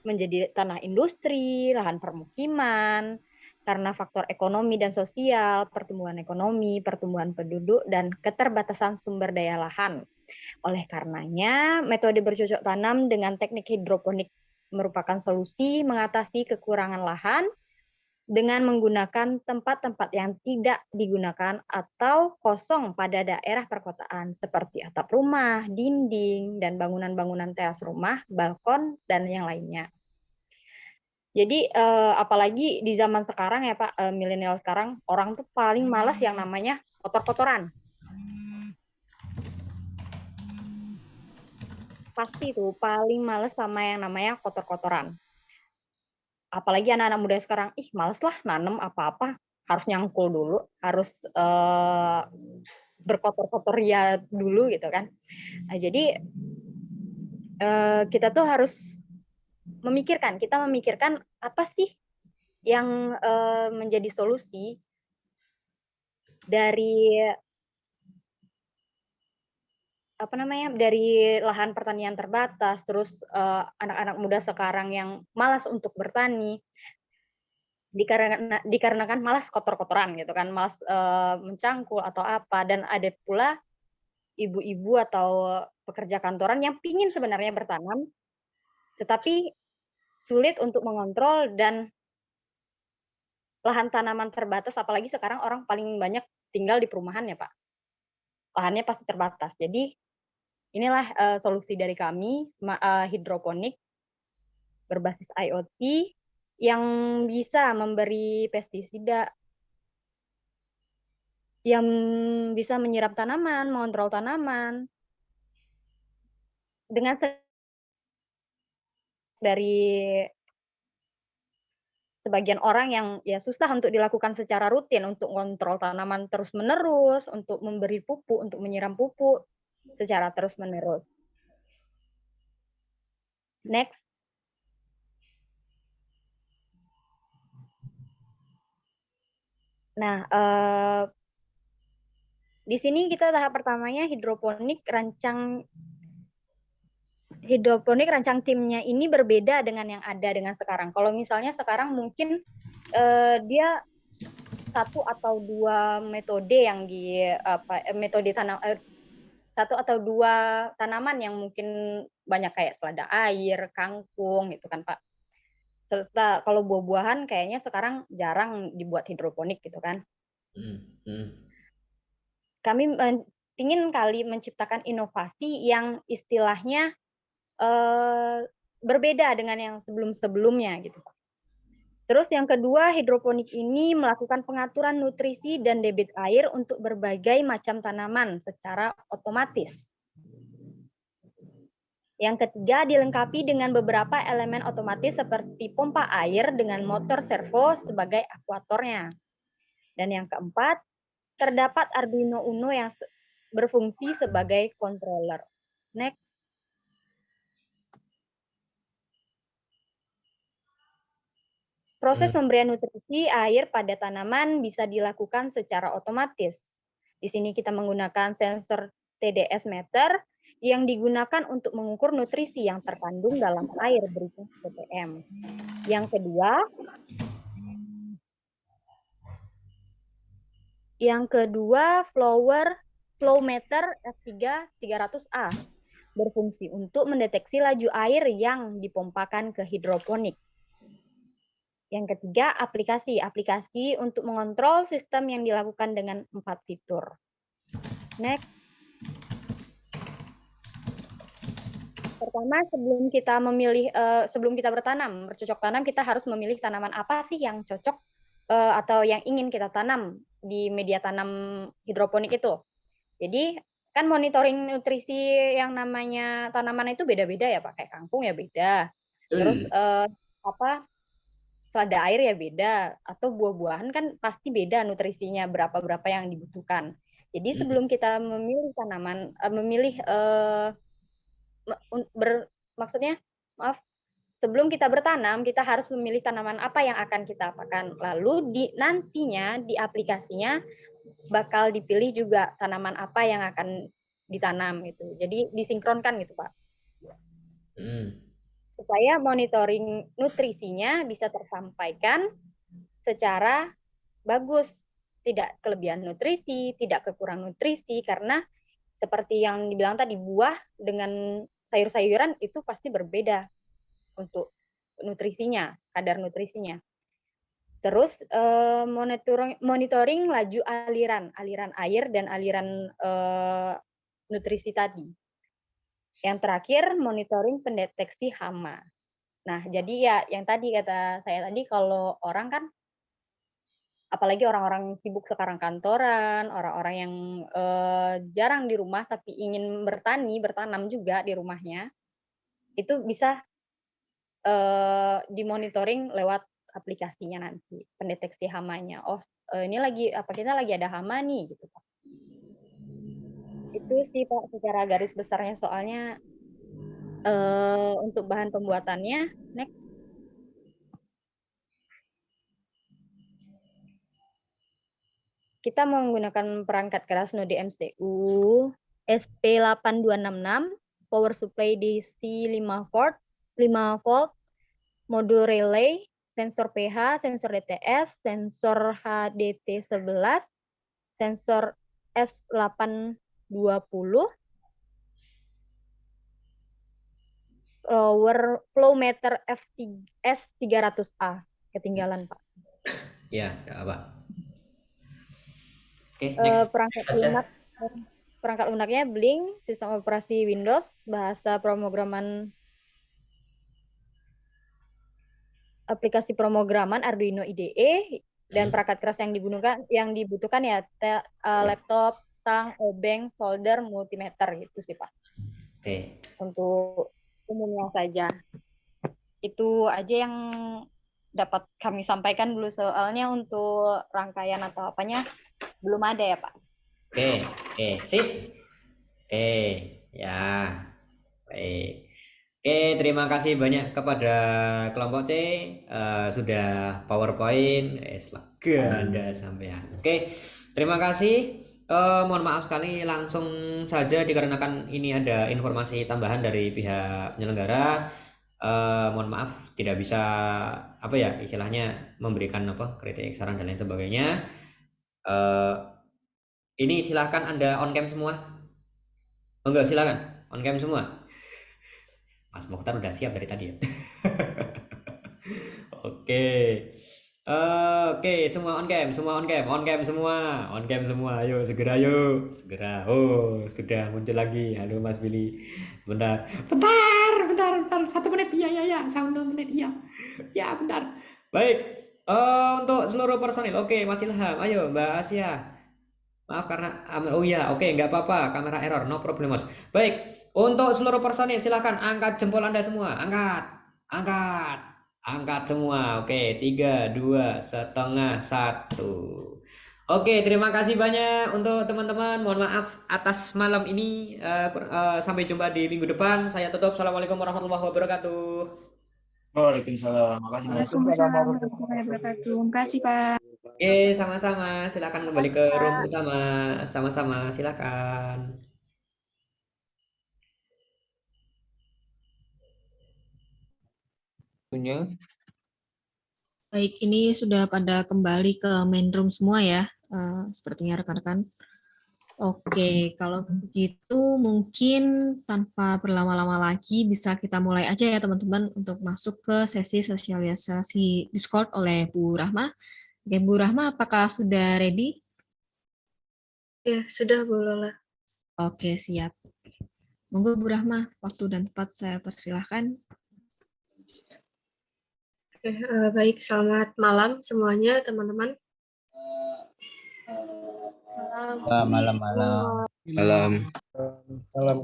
menjadi tanah industri, lahan permukiman, karena faktor ekonomi dan sosial, pertumbuhan ekonomi, pertumbuhan penduduk, dan keterbatasan sumber daya lahan. Oleh karenanya, metode bercocok tanam dengan teknik hidroponik merupakan solusi mengatasi kekurangan lahan dengan menggunakan tempat-tempat yang tidak digunakan atau kosong pada daerah perkotaan seperti atap rumah, dinding, dan bangunan-bangunan teras rumah, balkon, dan yang lainnya. Jadi apalagi di zaman sekarang ya Pak, milenial sekarang, orang tuh paling malas yang namanya kotor-kotoran. Pasti tuh paling males sama yang namanya kotor-kotoran. Apalagi anak-anak muda sekarang, males lah nanem apa-apa, harus nyangkul dulu, harus berkotor-kotor ya dulu gitu kan. Nah, jadi kita tuh harus memikirkan apa sih yang menjadi solusi dari dari lahan pertanian terbatas, terus anak-anak muda sekarang yang malas untuk bertani, dikarenakan malas kotor-kotoran gitu kan, malas mencangkul atau apa, dan ada pula ibu-ibu atau pekerja kantoran yang pingin sebenarnya bertanam, tetapi sulit untuk mengontrol dan lahan tanaman terbatas, apalagi sekarang orang paling banyak tinggal di perumahan ya Pak, lahannya pasti terbatas. Jadi inilah solusi dari kami, hidroponik berbasis IoT yang bisa memberi pestisida, yang bisa menyerap tanaman, mengontrol tanaman, dengan dari sebagian orang yang ya susah untuk dilakukan secara rutin, untuk mengontrol tanaman terus-menerus, untuk memberi pupuk, untuk menyiram pupuk secara terus-menerus. Next. Nah, di sini kita tahap pertamanya hidroponik rancang timnya ini berbeda dengan yang ada dengan sekarang. Kalau misalnya sekarang mungkin dia satu atau dua metode yang satu atau dua tanaman yang mungkin banyak kayak selada air, kangkung gitu kan Pak. Serta kalau buah-buahan kayaknya sekarang jarang dibuat hidroponik gitu kan. Kami ingin kali menciptakan inovasi yang istilahnya berbeda dengan yang sebelum-sebelumnya gitu Pak. Terus yang kedua, hidroponik ini melakukan pengaturan nutrisi dan debit air untuk berbagai macam tanaman secara otomatis. Yang ketiga, dilengkapi dengan beberapa elemen otomatis seperti pompa air dengan motor servo sebagai aktuatornya. Dan yang keempat, terdapat Arduino Uno yang berfungsi sebagai controller. Next. Proses pemberian nutrisi air pada tanaman bisa dilakukan secara otomatis. Di sini kita menggunakan sensor TDS meter yang digunakan untuk mengukur nutrisi yang terkandung dalam air berhitung ppm. Yang kedua flow meter F3 300A berfungsi untuk mendeteksi laju air yang dipompakan ke hidroponik. Yang ketiga, aplikasi untuk mengontrol sistem yang dilakukan dengan 4 fitur. Next. Pertama, sebelum kita bercocok tanam, kita harus memilih tanaman apa sih yang cocok atau yang ingin kita tanam di media tanam hidroponik itu. Jadi, kan monitoring nutrisi yang namanya tanaman itu beda-beda ya Pak, kayak kangkung ya beda, Terus apa selada air ya beda, atau buah-buahan kan pasti beda nutrisinya berapa yang dibutuhkan. Jadi sebelum kita memilih tanaman, maksudnya maaf, sebelum kita bertanam kita harus memilih tanaman apa yang akan kita apakan. Lalu nantinya di aplikasinya bakal dipilih juga tanaman apa yang akan ditanam gitu. Jadi disinkronkan gitu Pak. Supaya monitoring nutrisinya bisa tersampaikan secara bagus, tidak kelebihan nutrisi, tidak kekurang nutrisi, karena seperti yang dibilang tadi, buah dengan sayur-sayuran itu pasti berbeda untuk nutrisinya, kadar nutrisinya. Terus monitoring laju aliran air dan aliran nutrisi tadi. Yang terakhir, monitoring pendeteksi hama. Nah, jadi ya yang tadi kata saya tadi, kalau orang kan, apalagi orang-orang sibuk sekarang kantoran, orang-orang yang jarang di rumah tapi ingin bertanam juga di rumahnya, itu bisa dimonitoring lewat aplikasinya nanti, pendeteksi hamanya. Oh, ini kita lagi ada hama nih, gitu Pak. Itu sih Pak secara garis besarnya, soalnya untuk bahan pembuatannya. Next. Kita menggunakan perangkat keras Node MCU SP8266, power supply DC 5 volt, modul relay, sensor pH, sensor DTS, sensor HDT11, sensor S820, flow meter S300A. Ketinggalan Pak. Ya, apa? Oke, perangkat lunaknya Blink, sistem operasi Windows, bahasa pemrograman aplikasi pemrograman Arduino IDE, dan perangkat keras yang dibutuhkan ya laptop, tang, obeng, solder, multimeter gitu sih Pak. Oke. Untuk umumnya saja. Itu aja yang dapat kami sampaikan dulu, soalnya untuk rangkaian atau apanya belum ada ya Pak. Oke, sip. Oke, ya. Baik. Oke, terima kasih banyak kepada kelompok C, sudah PowerPoint, Anda sampean. Oke, terima kasih. Mohon maaf sekali, langsung saja dikarenakan ini ada informasi tambahan dari pihak penyelenggara. Mohon maaf tidak bisa istilahnya memberikan kritik, saran dan lain sebagainya. Ini silahkan Anda on cam semua. Enggak, silakan on cam semua. Mas Mokhtar udah siap dari tadi ya. Oke, semua on cam semua, ayo segera. Oh, sudah muncul lagi. Halo Mas Billy. Bentar. 1 menit. Ya, 1 menit. Ya, bentar. Baik. Untuk seluruh personil, oke, Mas Ilham, ayo Mbak Asia. Maaf karena nggak apa-apa, kamera error, no problem Mas. Baik, untuk seluruh personil silahkan angkat jempol Anda semua, angkat semua. Oke, 3, 2, setengah, 1. Oke, terima kasih banyak untuk teman-teman. Mohon maaf atas malam ini. Sampai jumpa di minggu depan. Saya tutup. Assalamualaikum warahmatullahi wabarakatuh. Waalaikumsalam. Waalaikumsalam warahmatullahi wabarakatuh. Terima kasih Pak. Oke, sama-sama. Silakan kembali ke room utama. Sama-sama, silakan. Baik, ini sudah pada kembali ke main room semua ya, sepertinya rekan-rekan. Oke, kalau begitu mungkin tanpa berlama-lama lagi bisa kita mulai aja ya teman-teman untuk masuk ke sesi sosialisasi Discord oleh Bu Rahma. Oke, Bu Rahma, apakah sudah ready? Ya, sudah Bu Lola. Oke, siap. Monggo Bu Rahma, waktu dan tempat saya persilahkan. Oke, baik, selamat malam semuanya teman-teman. Malam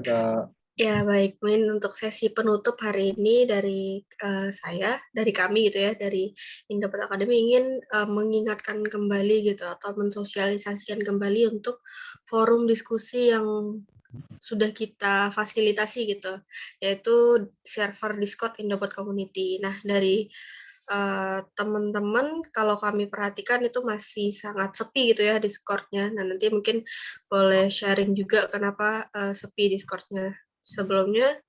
Kak. Ya, baik. Mungkin untuk sesi penutup hari ini dari dari kami gitu ya, dari Indopet Academy ingin mengingatkan kembali gitu atau mensosialisasikan kembali untuk forum diskusi yang sudah kita fasilitasi gitu, yaitu server Discord Indopet Community. Nah, dari teman-teman kalau kami perhatikan itu masih sangat sepi gitu ya Discord-nya. Nah, nanti mungkin boleh sharing juga kenapa sepi Discord-nya. Sebelumnya